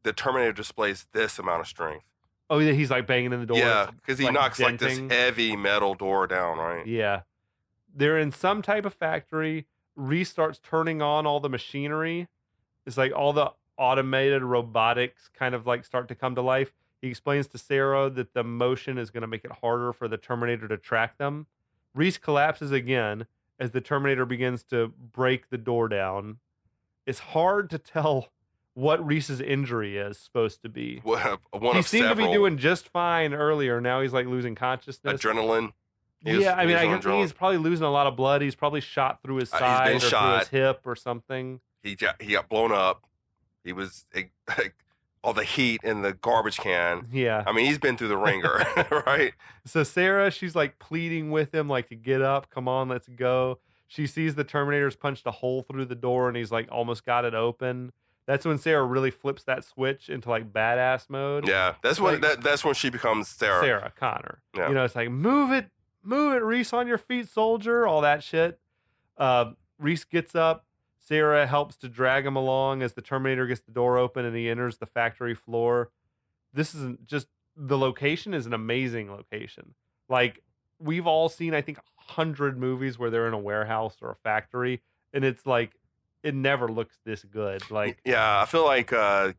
the Terminator displays this amount of strength. Oh, yeah, he's like banging in the door. Yeah, because he knocks like this heavy metal door down, right? Yeah. They're in some type of factory. Reese starts turning on all the machinery. It's like all the automated robotics kind of like start to come to life. He explains to Sarah that the motion is going to make it harder for the Terminator to track them. Reese collapses again as the Terminator begins to break the door down. It's hard to tell what Reese's injury is supposed to be. One He of seemed to be several. doing just fine earlier. Now he's like losing consciousness. Adrenaline. Yeah, I mean, I guess guess he's probably losing a lot of blood. He's probably shot through his He's been side or through shot. his hip or something. He got blown up. He was all the heat in the garbage can. Yeah. I mean, he's been through the ringer, right? So Sarah, she's like pleading with him, like to get up. Come on, let's go. She sees the Terminator's punched a hole through the door and he's like almost got it open. That's when Sarah really flips that switch into like badass mode. Yeah, that's when that's when she becomes Sarah. Sarah Connor. Yeah. You know, it's like move it, Reese, on your feet, soldier. All that shit. Reese gets up. Sarah helps to drag him along as the Terminator gets the door open and he enters the factory floor. This isn't just the location is an amazing location. Like we've all seen, I think, 100 movies where they're in a warehouse or a factory, and it's like it never looks this good. Like, yeah, I feel like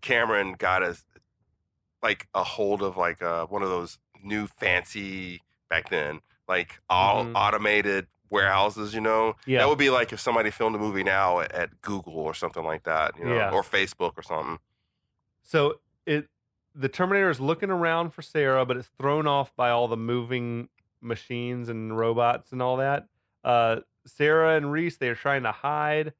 Cameron got a hold of like one of those new fancy back then, like all automated warehouses. You know, Yeah. that would be like if somebody filmed a movie now at Google or something like that. You know, Yeah. or Facebook or something. So the Terminator is looking around for Sarah, but it's thrown off by all the moving machines and robots and all that. Sarah and Reese, they're trying to hide,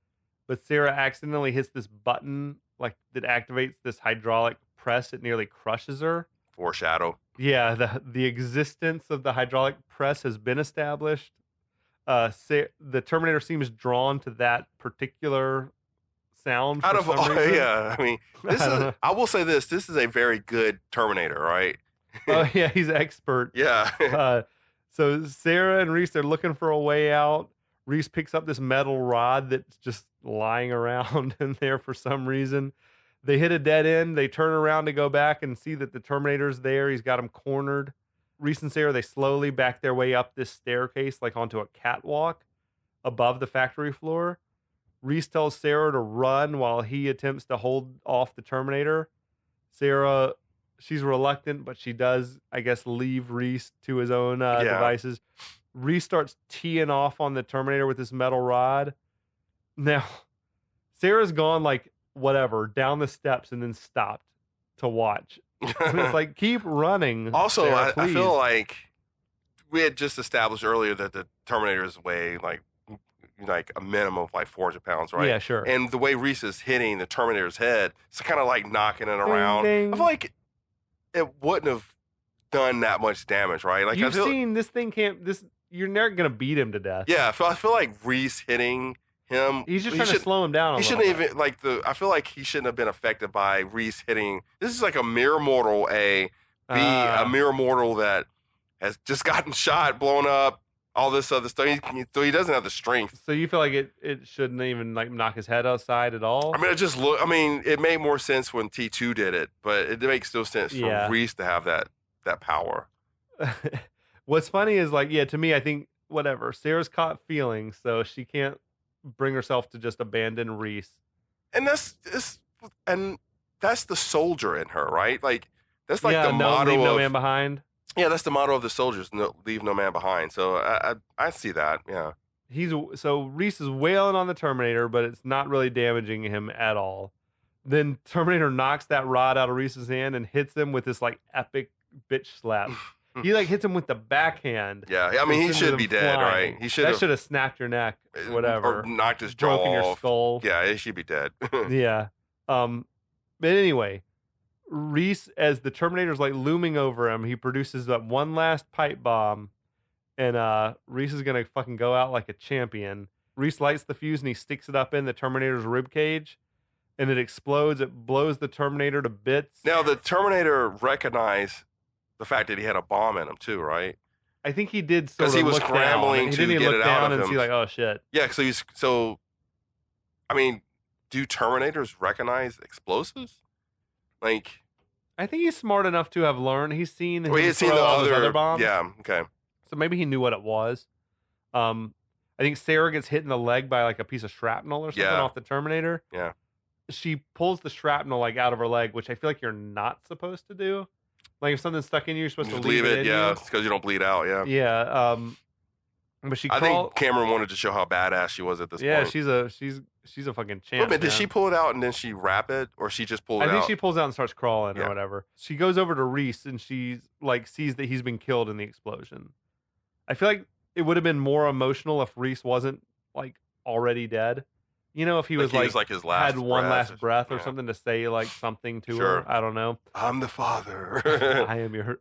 but Sarah accidentally hits this button like that activates this hydraulic press. It nearly crushes her. Foreshadow. Yeah, the existence of the hydraulic press has been established. The Terminator seems drawn to that particular sound. Out of some reason. yeah, I mean, I will say this: this is a very good Terminator, right? Oh yeah, he's expert. Yeah. So Sarah and Reese, they're looking for a way out. Reese picks up this metal rod that's just lying around in there for some reason. They hit a dead end. They turn around to go back and see that the Terminator's there. He's got him cornered. Reese and Sarah, they slowly back their way up this staircase, like onto a catwalk above the factory floor. Reese tells Sarah to run while he attempts to hold off the Terminator. Sarah, she's reluctant, but she does, I guess, leave Reese to his own devices. Reese starts teeing off on the Terminator with this metal rod. Now, Sarah's gone like whatever down the steps and then stopped to watch. And it's like, keep running. Also, Sarah, I feel like we had just established earlier that the Terminator's weigh like a minimum of like 400 pounds, right? Yeah, sure. And the way Reese is hitting the Terminator's head, it's kind of like knocking it around. Ding. I feel like it wouldn't have done that much damage, right? Like You've seen this thing you're never gonna beat him to death. Yeah, I feel like Reese hitting him. He's just trying to slow him down. He shouldn't even I feel like he shouldn't have been affected by Reese hitting. This is like a mere mortal, a mere mortal that has just gotten shot, blown up, all this other stuff. So he doesn't have the strength. So you feel like it shouldn't even like knock his head outside at all? I mean, it made more sense when T2 did it, but it makes no sense for Reese to have that power. What's funny is like, to me, I think whatever. Sarah's caught feelings, so she can't bring herself to just abandon Reese. And that's the soldier in her, right? Like that's like the motto leave of no man behind. Yeah, that's the motto of the soldiers: leave no man behind. So I see that. Yeah. Reese is wailing on the Terminator, but it's not really damaging him at all. Then Terminator knocks that rod out of Reese's hand and hits him with this like epic bitch slap. He like hits him with the backhand. Yeah, I mean he should be dead, right? He should have snapped your neck, whatever, or knocked his jaw broken your off. skull. Yeah, he should be dead. Yeah. But anyway, Reese, as the Terminator's like looming over him, he produces that one last pipe bomb, and Reese is gonna fucking go out like a champion. Reese lights the fuse and he sticks it up in the Terminator's rib cage, and it explodes. It blows the Terminator to bits. Now the Terminator recognized the fact that he had a bomb in him too, right? I think he did because he was scrambling to get it out of him. And see like, oh shit. Yeah, so I mean, do Terminators recognize explosives? Like, I think he's smart enough to have learned. He's seen. He had seen the other bombs. Yeah. Okay. So maybe he knew what it was. I think Sarah gets hit in the leg by like a piece of shrapnel or something off the Terminator. Yeah. She pulls the shrapnel like out of her leg, which I feel like you're not supposed to do. Like if something's stuck in you, you're supposed to leave it. Yeah, because you don't bleed out. Yeah. Yeah. But I think Cameron wanted to show how badass she was at this point. Yeah, she's a fucking champ. Wait a minute, did she pull it out and then she wrap it, or she just pulled it out? I think she pulls out and starts crawling or whatever. She goes over to Reese and she like sees that he's been killed in the explosion. I feel like it would have been more emotional if Reese wasn't like already dead. You know, if he was like his last had one last breath or something to say like something to her. I don't know. I'm the father.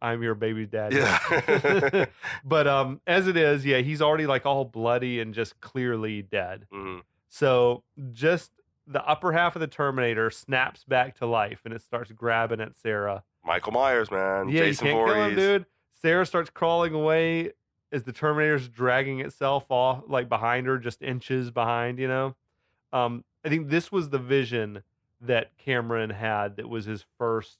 I'm your baby daddy. Yeah. But as it is, he's already like all bloody and just clearly dead. Mm-hmm. So just the upper half of the Terminator snaps back to life and it starts grabbing at Sarah. Michael Myers, man. Yeah, Jason you can't Voorhees. kill him, dude. Sarah starts crawling away as the Terminator's dragging itself off, like behind her, just inches behind, you know? I think this was the vision that Cameron had that was his first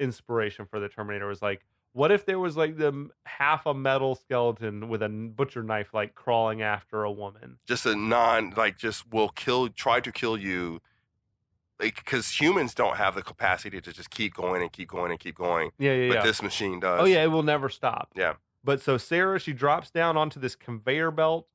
inspiration for the Terminator. Was like, what if there was like half a metal skeleton with a butcher knife like crawling after a woman? Just try to kill you. Like, because humans don't have the capacity to just keep going and keep going and keep going. Yeah. But this machine does. Oh, yeah, it will never stop. Yeah. But so Sarah, she drops down onto this conveyor belt.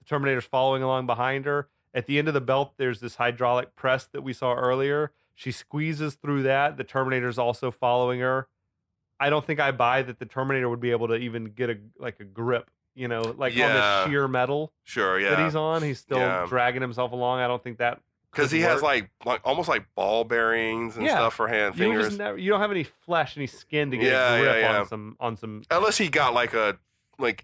The Terminator's following along behind her. At the end of the belt, there's this hydraulic press that we saw earlier. She squeezes through that. The Terminator's also following her. I don't think I buy that the Terminator would be able to even get a grip, you know, like on the sheer metal. Sure, yeah. That he's on. He's still dragging himself along. I don't think that. Because he has like almost like ball bearings and stuff for fingers. You don't have any flesh, any skin to get a grip on some. Unless he got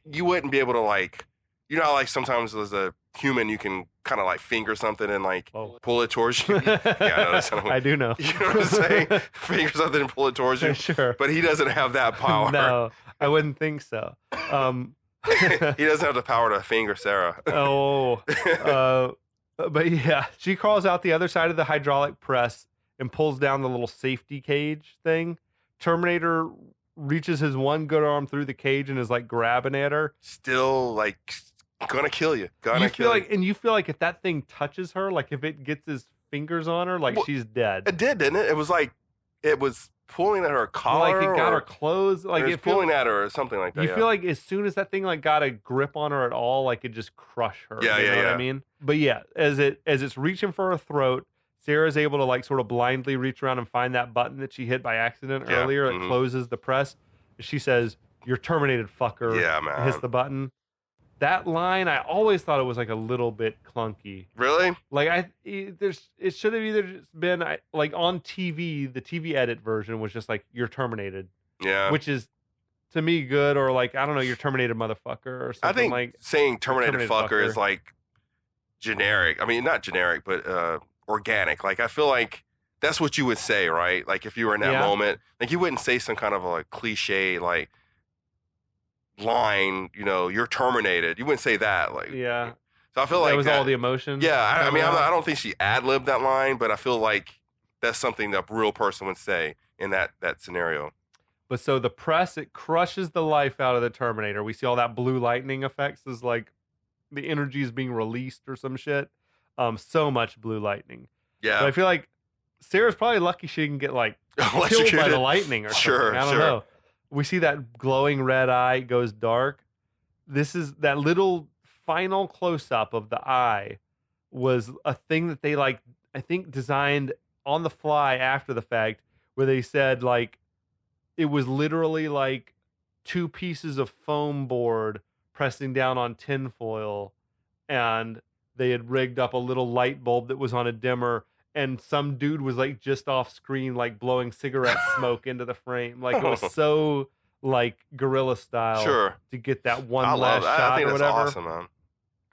you wouldn't be able to like, you know how like sometimes as a human you can kind of like finger something and like pull it towards you. I do know. You know what I'm saying? Finger something and pull it towards you. Sure. But he doesn't have that power. No, I wouldn't think so. He doesn't have the power to finger Sarah. But yeah, she crawls out the other side of the hydraulic press and pulls down the little safety cage thing. Terminator reaches his one good arm through the cage and is like grabbing at her. Still like gonna kill you. You feel like if that thing touches her, like if it gets his fingers on her, like she's dead. It did, didn't it? It was like it was pulling at her collar, like it got her clothes, like it was pulling at her or something like that. You feel like as soon as that thing like got a grip on her at all, like it just crushed her. Yeah, you know what I mean? But yeah, as it's reaching for her throat, Sarah's able to like sort of blindly reach around and find that button that she hit by accident earlier. It closes the press. She says, "You're terminated, fucker." Yeah, man. Hits the button. That line, I always thought it was like a little bit clunky. Really? Like it should have either just been like on TV. The TV edit version was just like "You're terminated." Yeah. Which is to me good, or like I don't know, "You're terminated, motherfucker," or something. I think like saying terminated fucker is like generic. I mean, not generic, but organic. Like I feel like that's what you would say, right? Like if you were in that moment, like you wouldn't say some kind of a cliche like line, you know, "You're terminated." You wouldn't say that, like. Yeah. So I feel like that was all the emotion. Yeah, I mean, I don't think she ad-libbed that line, but I feel like that's something that a real person would say in that scenario. But so the press, it crushes the life out of the Terminator. We see all that blue lightning effects as like the energy is being released or some shit. So much blue lightning. Yeah. But I feel like Sarah's probably lucky she can get like killed by the lightning or something. I don't know. We see that glowing red eye goes dark. This is that little final close-up of the eye was a thing that they like, I think designed on the fly after the fact, where they said like it was literally like two pieces of foam board pressing down on tinfoil, and they had rigged up a little light bulb that was on a dimmer, and some dude was like just off screen like blowing cigarette smoke into the frame. Like it was so like guerrilla style to get that one last shot I think or that's whatever. awesome, man.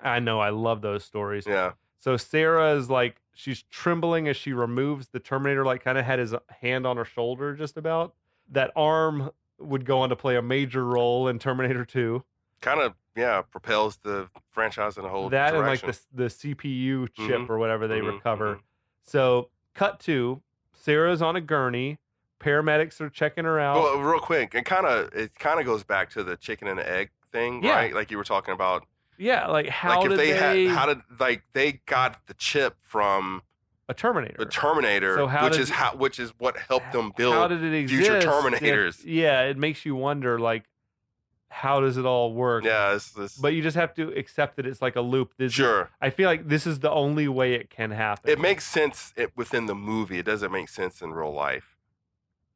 I know, I love those stories. Yeah. So Sarah is like, she's trembling as she removes the Terminator, like kind of had his hand on her shoulder just about. That arm would go on to play a major role in Terminator 2. Kind of, propels the franchise in a whole direction. And like the CPU chip or whatever they recover. So cut to, Sarah's on a gurney. Paramedics are checking her out. Well, real quick, it kind of goes back to the chicken and the egg thing, right? Like you were talking about. Yeah, like how did they got the chip from a Terminator? A Terminator, so which is what helped them build how did it exist future Terminators. It makes you wonder, like, how does it all work? Yeah, it's But you just have to accept that it's like a loop. sure. I feel like this is the only way it can happen. It makes sense within the movie. It doesn't make sense in real life.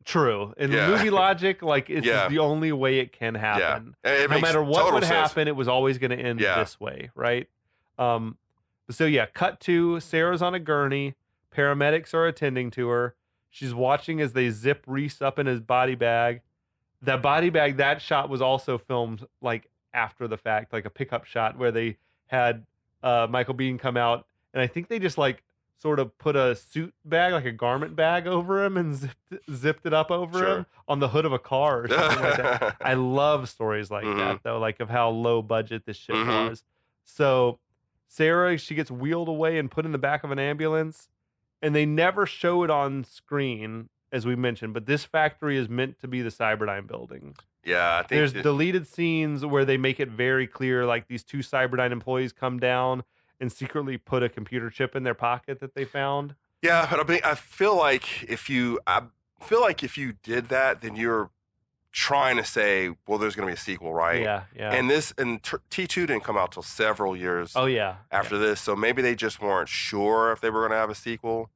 True. In Yeah. movie logic, like it's Yeah. just the only way it can happen. It No makes matter what total would sense. happen, it was always going to end Yeah. this way, right? So yeah, cut to Sarah's on a gurney. Paramedics are attending to her. She's watching as they zip Reese up in his body bag. That body bag, that shot was also filmed like after the fact, like a pickup shot where they had Michael Biehn come out, and I think they just like sort of put a suit bag, like a garment bag, over him and zipped it up over Sure. him on the hood of a car or something like that. I love stories like that though, like of how low budget this shit was. So Sarah, she gets wheeled away and put in the back of an ambulance, and they never show it on screen, as we mentioned, but this factory is meant to be the Cyberdyne building. Yeah, I think There's deleted scenes where they make it very clear, like these two Cyberdyne employees come down and secretly put a computer chip in their pocket that they found. Yeah, but I feel like if you did that, then you're trying to say, well, there's going to be a sequel, right? Yeah. And T2 didn't come out till several years after this, so maybe they just weren't sure if they were going to have a sequel,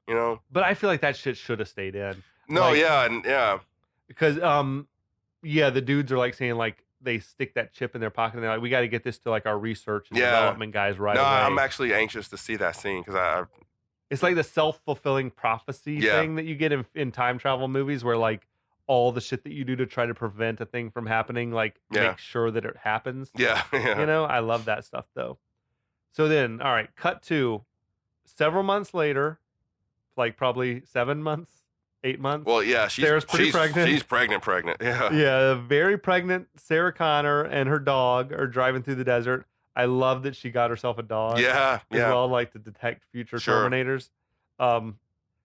you know? But I feel like that shit should have stayed in. No, like, because the dudes are like saying like they stick that chip in their pocket and they're like, we got to get this to like our research and development guys right away. I'm actually anxious to see that scene because it's like the self-fulfilling prophecy thing that you get in time travel movies where like all the shit that you do to try to prevent a thing from happening, like make sure that it happens. Yeah. You know, I love that stuff though. So then, all right, cut to several months later, like probably 7 months, 8 months. Well, yeah, Sarah's pretty pregnant. She's pregnant. Yeah. Yeah, very pregnant. Sarah Connor and her dog are driving through the desert. I love that she got herself a dog. Yeah. As well, like to detect future Terminators.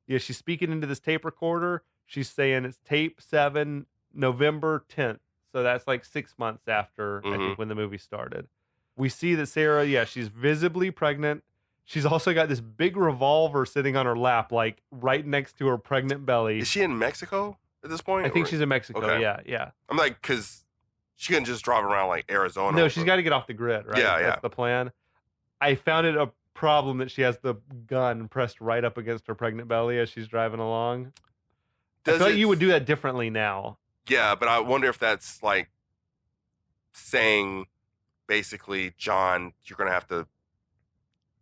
She's speaking into this tape recorder. She's saying it's tape 7, November 10th. So that's like 6 months after I think when the movie started. We see that Sarah, she's visibly pregnant. She's also got this big revolver sitting on her lap, like right next to her pregnant belly. Is she in Mexico at this point? I think she's in Mexico. Okay. Yeah. I'm like, because she couldn't just drive around like Arizona. No, she's got to get off the grid, right? Yeah. That's the plan. I found it a problem that she has the gun pressed right up against her pregnant belly as she's driving along. I feel like you would do that differently now. Yeah, but I wonder if that's like saying basically, John, you're going to have to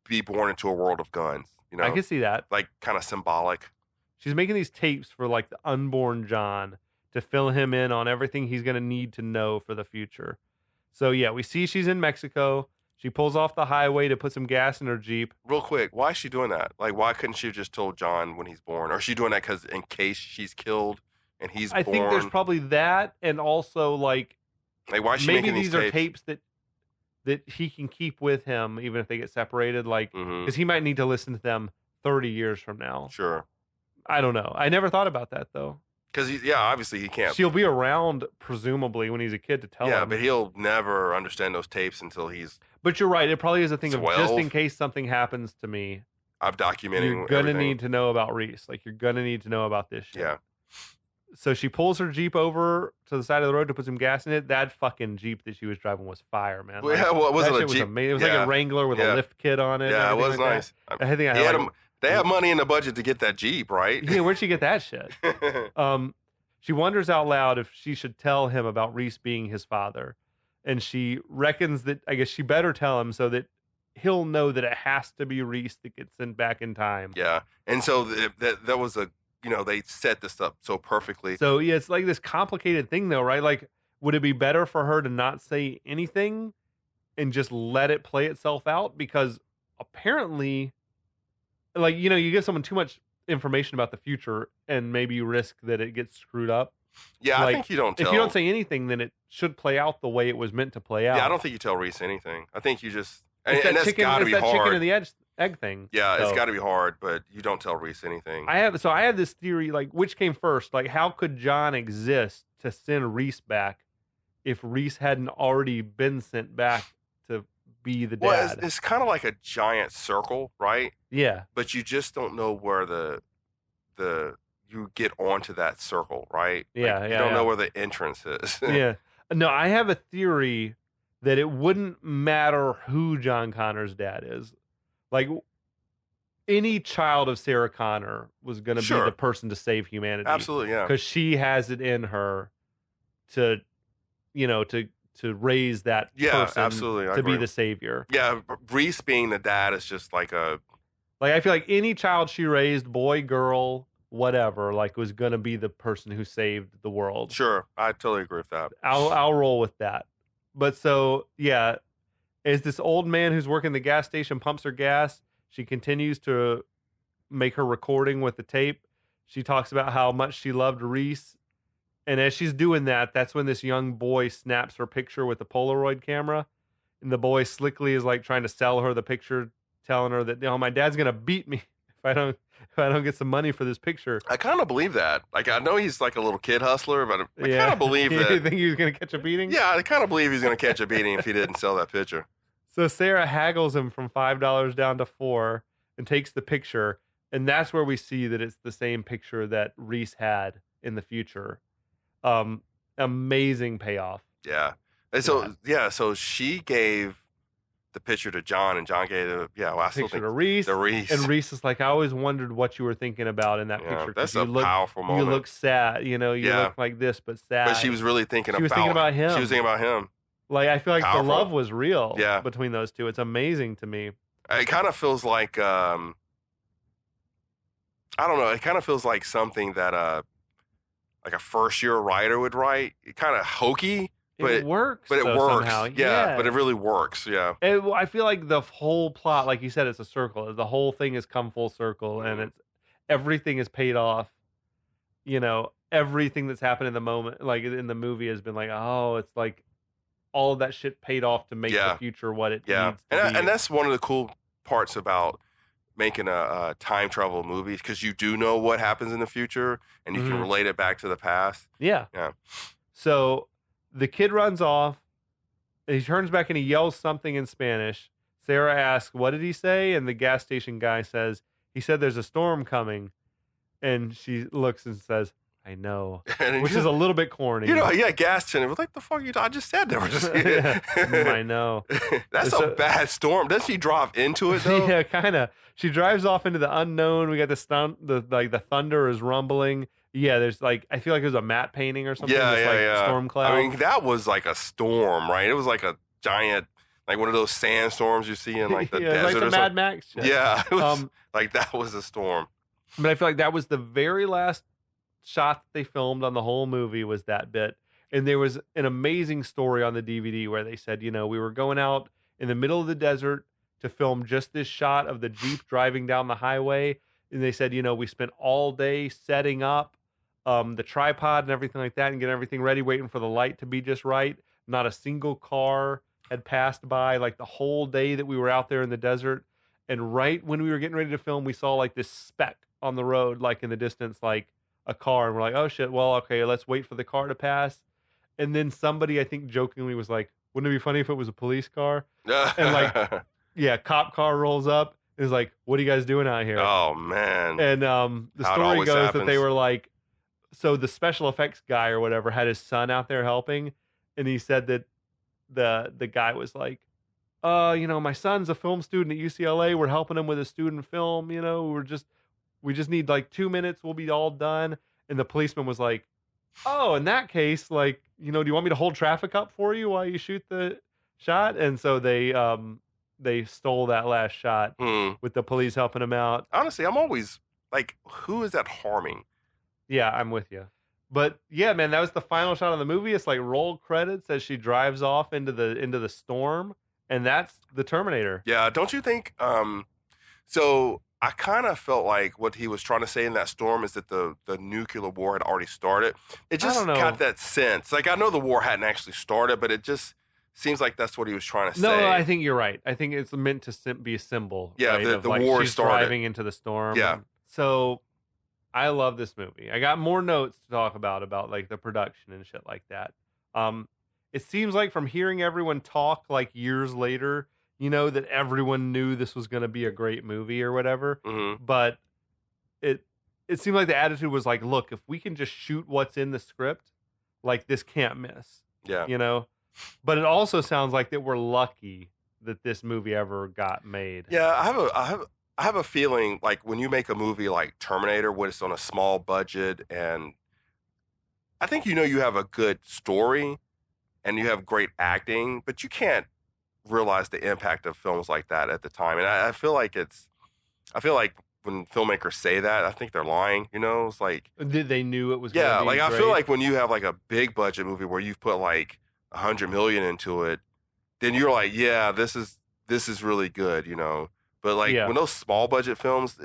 be born into a world of guns. You know, I can see that. Like kind of symbolic. She's making these tapes for like the unborn John to fill him in on everything he's going to need to know for the future. So yeah, we see she's in Mexico. She pulls off the highway to put some gas in her Jeep. Real quick, why is she doing that? Like, why couldn't she have just told John when he's born? Or is she doing that because in case she's killed and he's born? I think there's probably that, and also like why is she maybe making these are tapes that he can keep with him even if they get separated, like because he might need to listen to them 30 years from now. Sure. I don't know. I never thought about that though. Because obviously he can't. She'll be around presumably when he's a kid to tell him. Yeah, but he'll never understand those tapes until he's. But you're right. It probably is a thing 12. of just in case something happens to me. I'm documenting. You're gonna everything. need to know about Reese. Like you're gonna need to know about this shit. Yeah. So she pulls her Jeep over to the side of the road to put some gas in it. That fucking Jeep that she was driving was fire, man. Well, yeah, well, it wasn't a Jeep. It was like a Wrangler with a lift kit on it. Yeah, it was like nice. I think they had money in the budget to get that Jeep, right? Yeah, where'd she get that shit? She wonders out loud if she should tell him about Reese being his father. And she reckons that, I guess she better tell him so that he'll know that it has to be Reese that gets sent back in time. Yeah. And so that was they set this up so perfectly. So, yeah, it's like this complicated thing, though, right? Like, would it be better for her to not say anything and just let it play itself out? Because apparently, like, you give someone too much information about the future and maybe you risk that it gets screwed up. Yeah, like, I think you don't tell. If you don't say anything, then it should play out the way it was meant to play out. Yeah, I don't think you tell Reese anything. I think you just... And that's got to be hard. It's that chicken and the egg thing. Yeah, it's got to be hard, but you don't tell Reese anything. I have this theory, like, which came first? Like, how could John exist to send Reese back if Reese hadn't already been sent back to be the dad? Well, it's kind of like a giant circle, right? Yeah. But you just don't know where you get onto that circle, right? Yeah, You don't know where the entrance is. Yeah. No, I have a theory that it wouldn't matter who John Connor's dad is. Like any child of Sarah Connor was going to be the Sure. person to save humanity Absolutely, yeah. because she has it in her to, to raise that Yeah, person absolutely. I to be agree. the savior. Yeah, Reese being the dad is just like a Like I feel like any child she raised, boy, girl, whatever, like was going to be the person who saved the world. sure. I totally agree with that. I'll roll with that. But so yeah, as this old man who's working the gas station pumps her gas, she continues to make her recording with the tape. She talks about how much she loved Reese. And as she's doing that, that's when this young boy snaps her picture with the Polaroid camera. And the boy slickly is like trying to sell her the picture, telling her that, my dad's gonna beat me if I don't get some money for this picture. I kind of believe that. Like, I know he's like a little kid hustler, but I kind of believe You that. think he was gonna catch a beating? Yeah, I kind of believe he's going to catch a beating if he didn't sell that picture. So Sarah haggles him from $5 down to $4 and takes the picture. And that's where we see that it's the same picture that Reese had in the future. Amazing payoff. Yeah. And so, so she gave the picture to John, and John gave it. Yeah, well, I still Picture think to Reese. the Reese. And Reese is like, I always wondered what you were thinking about in that Yeah, picture. 'cause that's you a powerful moment. You look sad. You Yeah. look like this, but sad. But she was really thinking She was thinking about him. She was thinking about him. Like, I feel like Powerful. the love was real Yeah. between those two. It's amazing to me. It kind of feels like, I don't know. It kind of feels like something that like a first year writer would write. It kind of hokey, but It works. but it though, works. Somehow. Yeah, but it really works. Yeah. I feel like the whole plot, like you said, it's a circle. The whole thing has come full circle, and it's everything is paid off. Everything that's happened in the moment, like in the movie, has been like, oh, it's like all of that shit paid off to make the future what it needs to be. And that's one of the cool parts about making a time travel movie, because you do know what happens in the future and you can relate it back to the past. Yeah. So the kid runs off. He turns back and he yells something in Spanish. Sarah asks, what did he say? And the gas station guy says, he said there's a storm coming. And she looks and says, I know, which is a little bit corny. Gas station. What the fuck I just said there. I know. That's a bad storm. Does she drive into it though? Yeah, kind of. She drives off into the unknown. We got the thunder is rumbling. Yeah, there's like, I feel like it was a matte painting or something. Storm cloud. I mean, that was like a storm, right? It was like a giant, like one of those sandstorms you see in like the desert like the or Mad something. Max shit. Yeah, it was like that was a storm. But I feel like that was the very last shot that they filmed on the whole movie, was that bit. And there was an amazing story on the DVD where they said, we were going out in the middle of the desert to film just this shot of the Jeep driving down the highway. And they said, we spent all day setting up the tripod and everything like that and getting everything ready, waiting for the light to be just right. Not a single car had passed by like the whole day that we were out there in the desert. And right when we were getting ready to film, we saw like this speck on the road, like in the distance, like a car. And we're like, oh shit, well, okay, let's wait for the car to pass. And then somebody, I think jokingly, was like, wouldn't it be funny if it was a police car? And like, cop car rolls up and is like, what are you guys doing out here? Oh man. And the story goes that they were like, so the special effects guy or whatever had his son out there helping, and he said that the guy was like, my son's a film student at UCLA. We're helping him with a student film. We just need like 2 minutes. We'll be all done. And the policeman was like, oh, in that case, like, do you want me to hold traffic up for you while you shoot the shot? And so they stole that last shot with the police helping him out. Honestly, I'm always like, who is that harming? Yeah, I'm with you. But yeah, man, that was the final shot of the movie. It's like roll credits as she drives off into the storm, and that's the Terminator. Yeah, don't you think? So I kind of felt like what he was trying to say in that storm is that the nuclear war had already started. It just got that sense. Like, I know the war hadn't actually started, but it just seems like that's what he was trying to say. No, I think you're right. I think it's meant to be a symbol. Yeah, right? the war she's started. Driving into the storm. Yeah. So I love this movie. I got more notes to talk about like the production and shit like that. It seems like from hearing everyone talk like years later, that everyone knew this was going to be a great movie or whatever. Mm-hmm. But it seemed like the attitude was like, look, if we can just shoot what's in the script, like this can't miss. Yeah. you know. But it also sounds like that we're lucky that this movie ever got made. Yeah, I have a feeling like when you make a movie like Terminator, when it's on a small budget, and I think you have a good story and you have great acting, but you can't realize the impact of films like that at the time. And I feel like I feel like when filmmakers say that, I think they're lying. It's like, They knew it was going yeah, to be like I great. feel like when you have like a big budget movie where you've put like 100 million into it, then you're like, yeah, this is really good. But like Yeah. when those small budget films,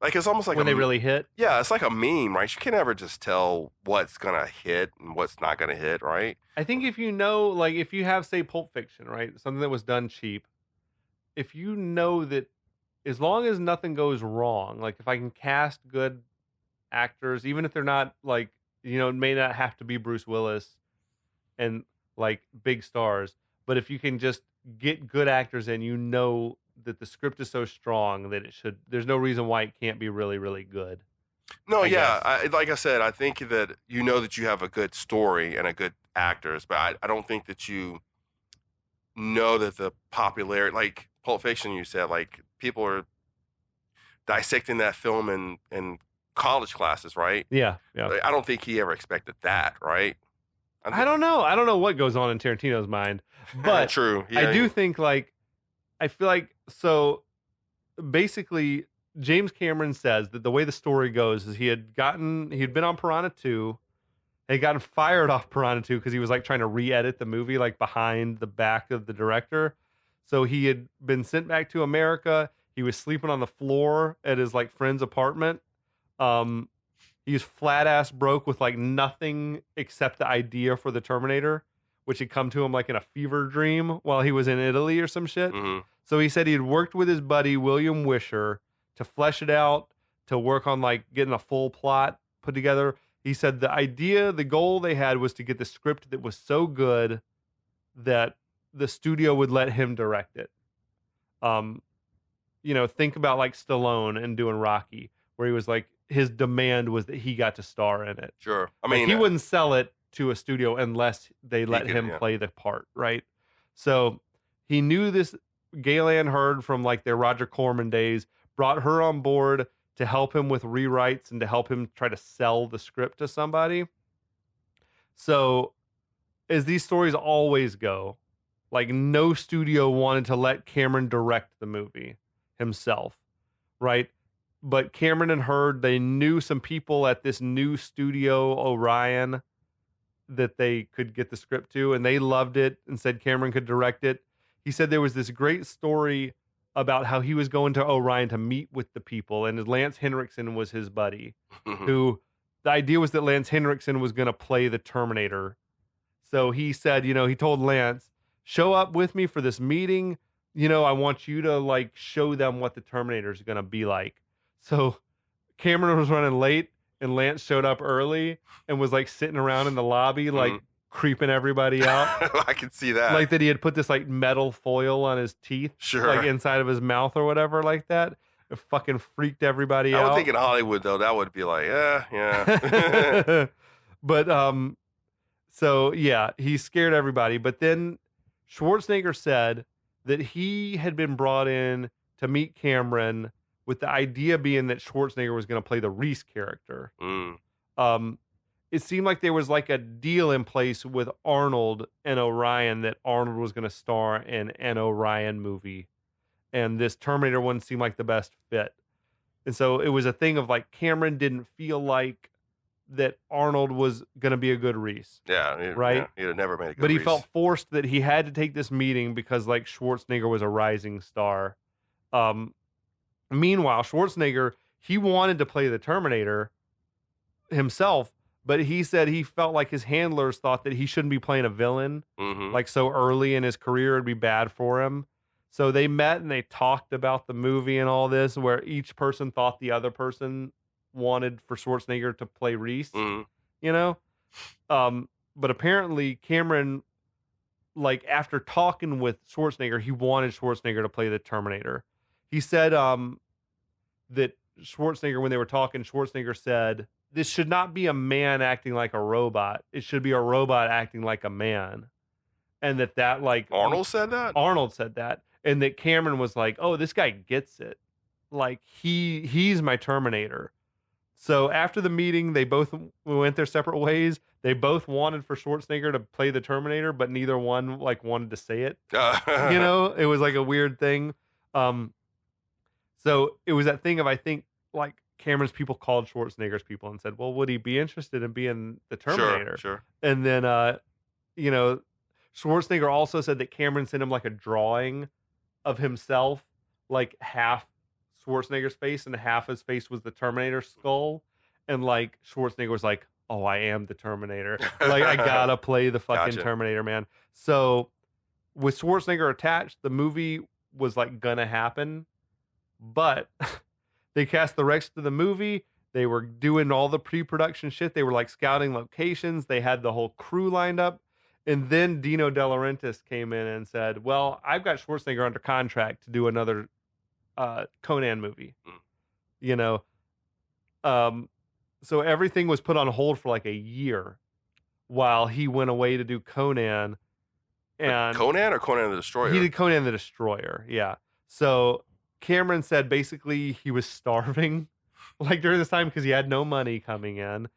like it's almost like when they really hit. yeah, it's like a meme, right? You can never just tell what's gonna hit and what's not gonna hit, right? I think if you know, like if you have, say, Pulp Fiction, right? Something that was done cheap, if you know that as long as nothing goes wrong, like if I can cast good actors, even if they're not like, it may not have to be Bruce Willis and like big stars, but if you can just get good actors in, that the script is so strong that there's no reason why it can't be really, really good. No, I yeah, guess. like I said, I think that that you have a good story and a good actors, but I don't think that you know that the popularity, like Pulp Fiction, you said, like people are dissecting that film in college classes, right? Yeah, yeah. Like, I don't think he ever expected that, right? I don't know. I don't know what goes on in Tarantino's mind, but True. I Yeah, do think I feel like so basically James Cameron says that the way the story goes is he'd been on Piranha 2, had gotten fired off Piranha 2 because he was like trying to re-edit the movie like behind the back of the director. So he had been sent back to America. He was sleeping on the floor at his like friend's apartment. Um, he was flat ass broke with like nothing except the idea for the Terminator, which had come to him like in a fever dream while he was in Italy or some shit. hmm So he said he had worked with his buddy William Wisher to flesh it out, to work on like getting a full plot put together. He said the goal they had was to get the script that was so good that the studio would let him direct it. Um, think about like Stallone and doing Rocky, where he was like, his demand was that he got to star in it. Sure. I Like mean, he wouldn't sell it to a studio unless they let could, him yeah. play the part, right? So he knew this. Galen Hurd from like their Roger Corman days brought her on board to help him with rewrites and to help him try to sell the script to somebody. So as these stories always go, like no studio wanted to let Cameron direct the movie himself, right? But Cameron and Hurd, they knew some people at this new studio, Orion, that they could get the script to, and they loved it and said Cameron could direct it. He said there was this great story about how he was going to Orion to meet with the people, and Lance Henriksen was his buddy, who the idea was that Lance Henriksen was going to play the Terminator. So he said, he told Lance, show up with me for this meeting. I want you to like show them what the Terminator is going to be like. So Cameron was running late and Lance showed up early and was like sitting around in the lobby, like creeping everybody out. I can see that. Like that he had put this like metal foil on his teeth, Sure. like inside of his mouth or whatever, like that. It fucking freaked everybody out. I would think in Hollywood though, that would be like, yeah. But so yeah, he scared everybody. But then Schwarzenegger said that he had been brought in to meet Cameron with the idea being that Schwarzenegger was going to play the Reese character. It seemed like there was like a deal in place with Arnold and Orion that Arnold was going to star in an Orion movie, and this Terminator one seemed like the best fit. And so it was a thing of like Cameron didn't feel like that Arnold was going to be a good Reese. Yeah, right. Yeah, he'd have never made a good But he Reese. felt forced that he had to take this meeting because like Schwarzenegger was a rising star. Meanwhile, Schwarzenegger, he wanted to play the Terminator himself, but he said he felt like his handlers thought that he shouldn't be playing a villain like so early in his career. It'd be bad for him. So they met and they talked about the movie and all this, where each person thought the other person wanted for Schwarzenegger to play Reese, but apparently Cameron, like after talking with Schwarzenegger, he wanted Schwarzenegger to play the Terminator. He said that Schwarzenegger, when they were talking, Schwarzenegger said this should not be a man acting like a robot. It should be a robot acting like a man. And that like Arnold said that? Arnold said that. And that Cameron was like, oh, this guy gets it. Like he's my Terminator. So after the meeting, they both went their separate ways. They both wanted for Schwarzenegger to play the Terminator, but neither one like wanted to say it. You know, it was like a weird thing. So it was that thing of, I think, like Cameron's people called Schwarzenegger's people and said, well, would he be interested in being the Terminator? Sure. And then, you know, Schwarzenegger also said that Cameron sent him like a drawing of himself, like half Schwarzenegger's face and half his face was the Terminator skull. And like Schwarzenegger was like, oh, I am the Terminator. Like, I gotta play the fucking Gotcha. Terminator, man. So with Schwarzenegger attached, the movie was like gonna happen, but they cast the rest of the movie. They were doing all the pre-production shit. They were like scouting locations. They had the whole crew lined up. And then Dino De Laurentiis came in and said, well, I've got Schwarzenegger under contract to do another Conan movie. You know, so everything was put on hold for like a year while he went away to do Conan. And Conan or Conan the Destroyer? He did Conan the Destroyer, yeah. So Cameron said basically he was starving like during this time because he had no money coming in.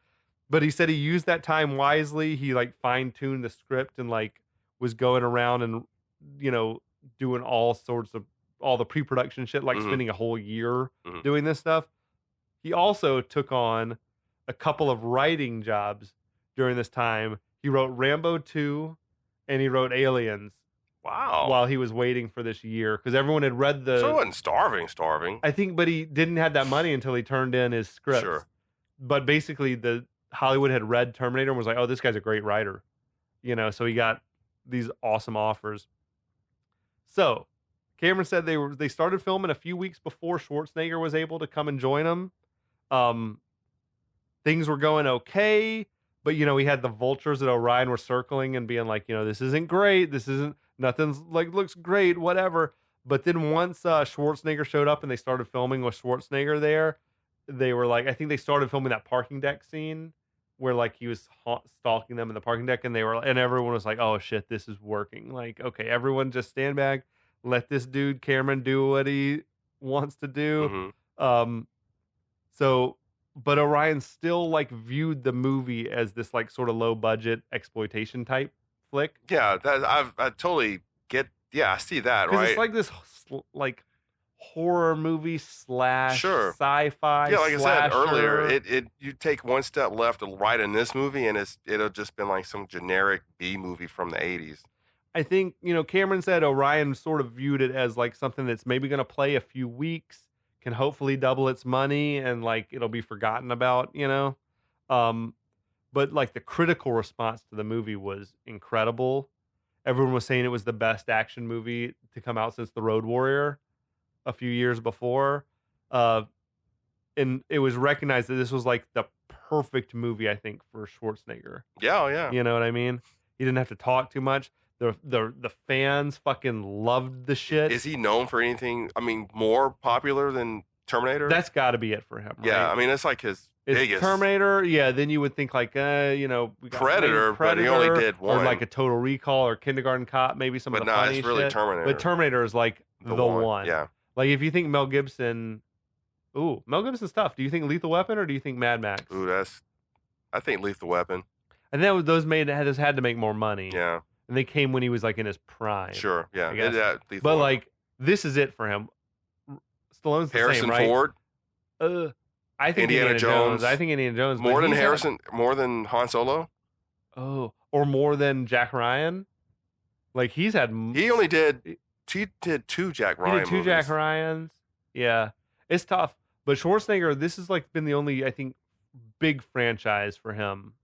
But he said he used that time wisely. He like fine-tuned the script and like was going around and, you know, doing all the pre-production shit, like spending a whole year doing this stuff. He also took on a couple of writing jobs during this time. He wrote Rambo 2 and he wrote Aliens. Wow. While he was waiting for this year, because everyone had read the... So he wasn't starving. I think, but he didn't have that money until he turned in his script. Sure. But basically, Hollywood had read Terminator and was like, oh, this guy's a great writer. You know, so he got these awesome offers. So Cameron said they started filming a few weeks before Schwarzenegger was able to come and join them. Things were going okay, but, you know, we had the vultures at Orion were circling and being like, you know, this isn't great. Nothing's like looks great, whatever. But then once Schwarzenegger showed up and they started filming with Schwarzenegger there, they were like, I think they started filming that parking deck scene where like he was stalking them in the parking deck, and everyone was like, oh shit, this is working. Like, okay, everyone just stand back, let this dude Cameron do what he wants to do. But Orion still like viewed the movie as this like sort of low budget exploitation type flick. Yeah, I totally get. Yeah, I see that. Right? It's like this like horror movie slash sci-fi. Yeah, like slasher. I said earlier, you take one step left and right in this movie, and it'll just been like some generic B movie from the 80s. I think, you know, Cameron said Orion sort of viewed it as like something that's maybe going to play a few weeks, can hopefully double its money, and like it'll be forgotten about, you know. But like the critical response to the movie was incredible. Everyone was saying it was the best action movie to come out since The Road Warrior a few years before. And it was recognized that this was like the perfect movie, I think, for Schwarzenegger. Yeah. You know what I mean? He didn't have to talk too much. The fans fucking loved the shit. Is he known for anything, I mean, more popular than Terminator? That's got to be it for him, right? Yeah, I mean, it's like his biggest. Terminator, yeah, then you would think like, you know, we got Predator, but he only did one. Or like a Total Recall or Kindergarten Cop, maybe some of the funny it's really shit. Terminator. But Terminator is like the one. Yeah. Like if you think Mel Gibson's tough. Do you think Lethal Weapon or do you think Mad Max? I think Lethal Weapon. And then those had to make more money. Yeah. And they came when he was like in his prime. Sure, yeah. But Weapon. like, this is it for him. Stallone's the Harrison same, right? Ford. I think Indiana Jones. I think Indiana Jones. More than Harrison, more than Han Solo? Oh, or more than Jack Ryan? Like, he did 2 Jack Ryan He did 2 movies. Jack Ryans. Yeah. It's tough. But Schwarzenegger, this has like been the only, I think, big franchise for him.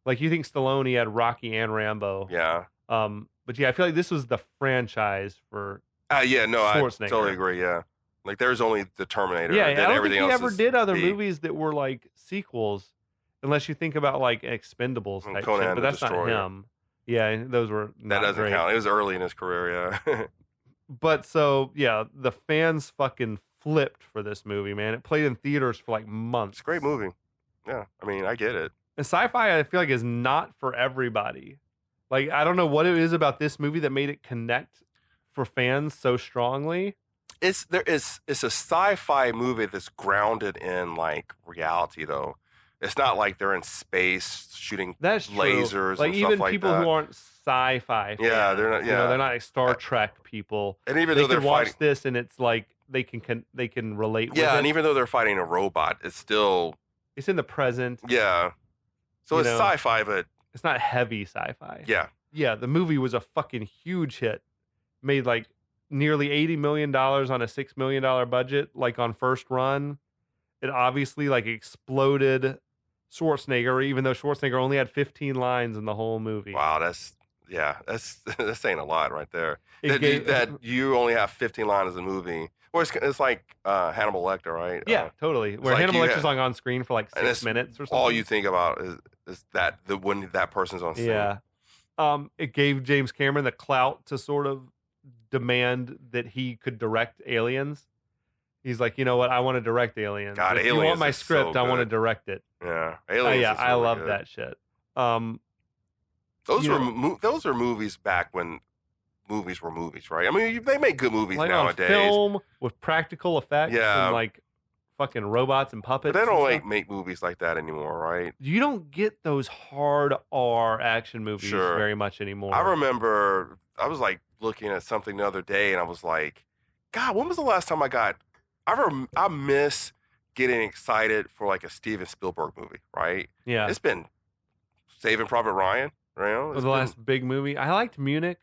Like, you think Stallone, he had Rocky and Rambo. Yeah. But yeah, I feel like this was the franchise for Schwarzenegger. I Schwarzenegger. totally agree, yeah. Like, there's only the Terminator. Yeah, and then I don't everything think he else ever is did other B. movies that were like sequels, unless you think about like Expendables type Conan shit, but the that's Destroyer. not him. Yeah, those were not That doesn't great. count. It was early in his career, yeah. But so, yeah, the fans fucking flipped for this movie, man. It played in theaters for like months. It's a great movie. Yeah, I mean, I get it. And sci-fi, I feel like, is not for everybody. Like, I don't know what it is about this movie that made it connect for fans so strongly. It's a sci-fi movie that's grounded in like reality though. It's not like they're in space shooting That's true. lasers Like, and even stuff like people that. who aren't sci-fi fans, Yeah, they're not. you know, they're Yeah, not like Star Trek people. and even They though they're can watch fighting, this and it's like they can relate with yeah, it. and even though they're fighting a robot, it's still It's in the present. yeah. So You it's know, sci-fi, but It's not heavy sci-fi. yeah, Yeah, the movie was a fucking huge hit. Made like nearly $80 million on a $6 million budget, like on first run. It obviously like exploded Schwarzenegger, even though Schwarzenegger only had 15 lines in the whole movie. wow, that's saying a lot right there. It That you only have 15 lines as a movie. Well, it's like Hannibal Lecter, right? Yeah, totally. Where like Hannibal you Lecter's like on screen for like and 6 it's minutes or something. all you think about is that when that person's on screen. Yeah. It gave James Cameron the clout to sort of demand that he could direct Aliens. He's like, you know what? I want to direct Aliens. God, If you Aliens want my is script, so I want to good. direct it. Yeah, Aliens. Yeah, is I really love good. that shit. Those are movies back when movies were movies, right? I mean, they make good movies like nowadays. on film with practical effects Yeah. and like fucking robots and puppets. But they don't and like stuff. make movies like that anymore, right? You don't get those hard R action movies Sure. very much anymore. I remember I was like looking at something the other day, and I was like, God, when was the last time I miss getting excited for like a Steven Spielberg movie, right? Yeah. It's been Saving Private Ryan, you know? Was the last big movie. I liked Munich.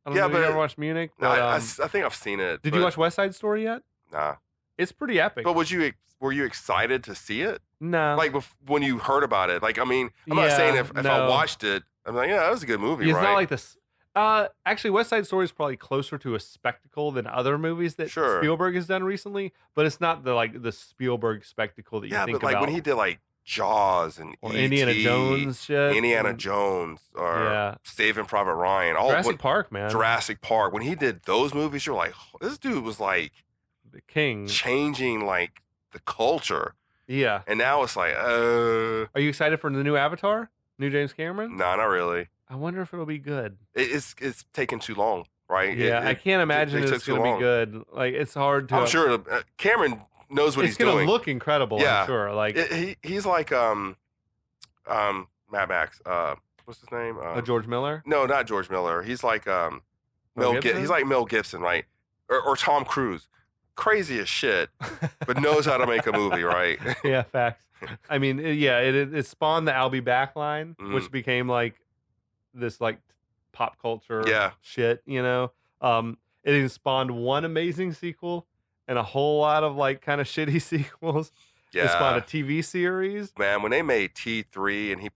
I don't know if you ever watched Munich. No, But, I think I've seen it. did you watch West Side Story yet? Nah. It's pretty epic. But were you excited to see it? No. Like when you heard about it? Like, I mean, I'm not saying if I no. watched it, I'm like, yeah, that was a good movie, It's right? not like this. Actually, West Side Story is probably closer to a spectacle than other movies that Sure. Spielberg has done recently. But it's not the Spielberg spectacle that you yeah, think but like about. when he did like Jaws and or E.T., Indiana Jones shit. Indiana and Jones, or Yeah. Saving Private Ryan, Jurassic Park, man. Jurassic Park. When he did those movies, you're like, this dude was like The King. changing like the culture. Yeah. And now it's like, Are you excited for the new Avatar? New James Cameron? nah, not really. I wonder if it'll be good. It's taking too long, right? Yeah, I can't imagine took it's too going to long. be good. Like, it's hard to. I'm sure Cameron knows what it's he's going doing. to look incredible, Yeah. I'm sure. Like, He's like Mad Max. What's his name? George Miller? No, not George Miller. He's like Gibson? he's like Mel Gibson, right? Or Tom Cruise. Crazy as shit, but knows how to make a movie, right? Yeah, facts. I mean, it spawned the I'll Be Back line, Mhm. which became like this like pop culture Yeah. shit, you know? It spawned one amazing sequel and a whole lot of like kind of shitty sequels. It spawned a Yeah, TV series. man. When they made T3 and he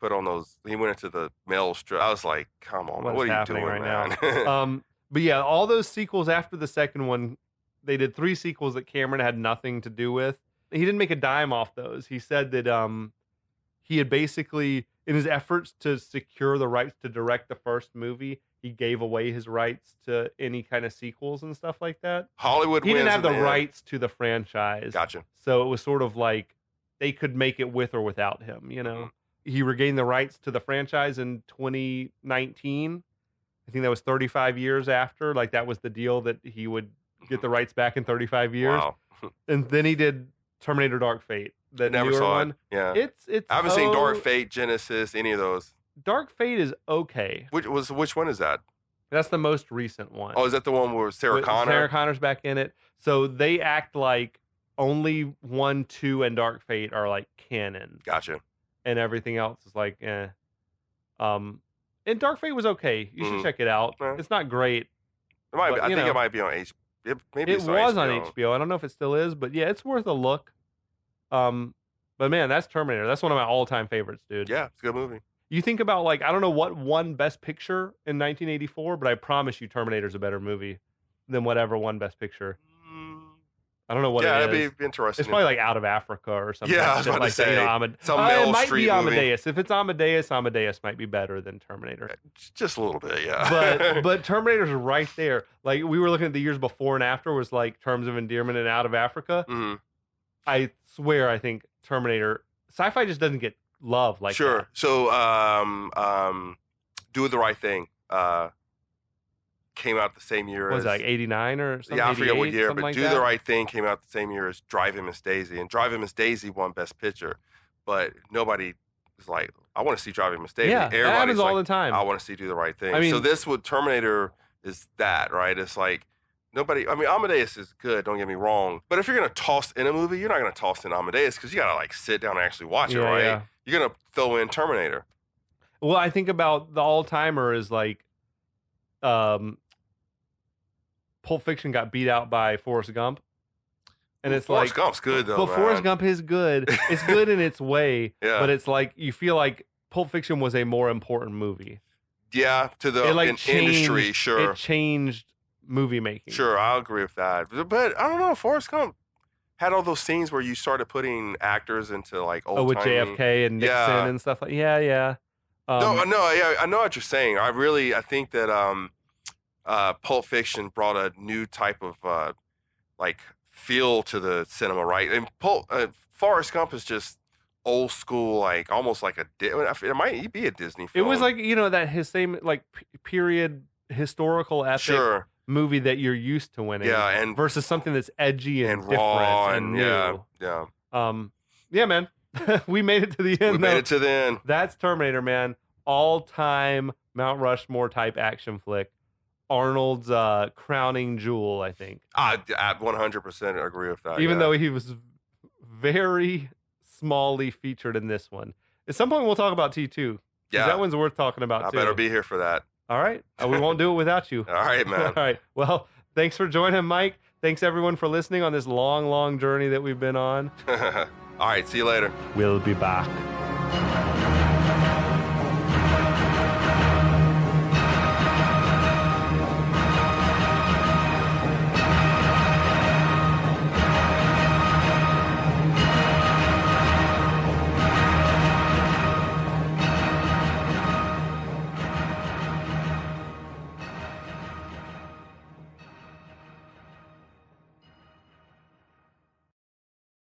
went into the mail strip. I was like, come on, What what is are you happening doing, right man? But yeah, all those sequels after the second one, they did 3 sequels that Cameron had nothing to do with. He didn't make a dime off those. He said that he had basically, in his efforts to secure the rights to direct the first movie, he gave away his rights to any kind of sequels and stuff like that. Hollywood He wins didn't have in the end. rights to the franchise. Gotcha. So it was sort of like they could make it with or without him, you know? Mhm. He regained the rights to the franchise in 2019. I think that was 35 years after. Like, that was the deal that he would get the rights back in 35 years. Wow. And then he did Terminator Dark Fate, that Never newer saw one. it. Yeah. It's I haven't seen Dark Fate, Genesis, any of those. Dark Fate is okay. Which one is that? That's the most recent one. Oh, is that the one where Sarah Connor? Sarah Connor's back in it. So they act like only 1, 2, and Dark Fate are like canon. Gotcha. And everything else is like, eh. And Dark Fate was okay. You should Mhm. check it out. Yeah. It's not great. I But, think you know, it might be on HBO. Maybe It it's was on on HBO. I don't know if it still is, but yeah, it's worth a look. But man, that's Terminator. That's one of my all-time favorites, dude. Yeah, it's a good movie. You think about, like, I don't know what won Best Picture in 1984, but I promise you Terminator's a better movie than whatever won Best Picture. I don't know what yeah, it is. it'd be interesting. It's probably like Out of Africa or something. Yeah, I was shit about to like that. You say, know, some it Meryl might Streep be movie. Amadeus. If it's Amadeus might be better than Terminator. Just a little bit, yeah. But Terminator's right there. Like, we were looking at the years before and after was like Terms of Endearment and Out of Africa. Mhm. I swear, I think Terminator sci-fi just doesn't get love like Sure. that. So, Do the Right Thing came out the same year Was as it like 89 or something? I forget what 88, year, something but like Do that? the Right Thing came out the same year as Driving Miss Daisy, and Driving Miss Daisy won Best Picture, but nobody was like, I want to see Driving Miss Daisy. Yeah, that Everybody's happens all like, the time. I want to see Do the Right Thing. I mean- so this with Terminator is that, right? It's like nobody. I mean, Amadeus is good. Don't get me wrong, but if you're gonna toss in a movie, you're not gonna toss in Amadeus because you gotta like sit down and actually watch it, Yeah, right? yeah. You're gonna throw in Terminator. Well, I think about the all-timer is like, Pulp Fiction got beat out by Forrest Gump, and it's Forrest like, Gump's good though, but man. Forrest Gump is good. It's good in its way, Yeah. but it's like you feel like Pulp Fiction was a more important movie. Yeah, to the It like industry, changed- sure. It changed movie making. Sure, I'll agree with that. But I don't know, Forrest Gump had all those scenes where you started putting actors into like old Oh, with JFK and Nixon Yeah. and stuff like yeah. No, yeah, I know what you're saying. I think that Pulp Fiction brought a new type of like feel to the cinema, right? And Forrest Gump is just old school, like almost like it might be a Disney It film. was like, that his same like period historical epic sure, movie that you're used to winning. yeah, and Versus something that's edgy and, different raw and new. yeah. Yeah, man. We made it to the end. We made it to the end. That's Terminator, man. All-time Mount Rushmore type action flick. Arnold's crowning jewel, I think. I 100% agree with that. Even yeah. though he was very smallly featured in this one. At some point, we'll talk about T2. Yeah. That one's worth talking about, I too. better be here for that. All right. We won't do it without you. All right, man. All right. Well, thanks for joining, Mike. Thanks, everyone, for listening on this long, long journey that we've been on. All right, see you later. We'll be back.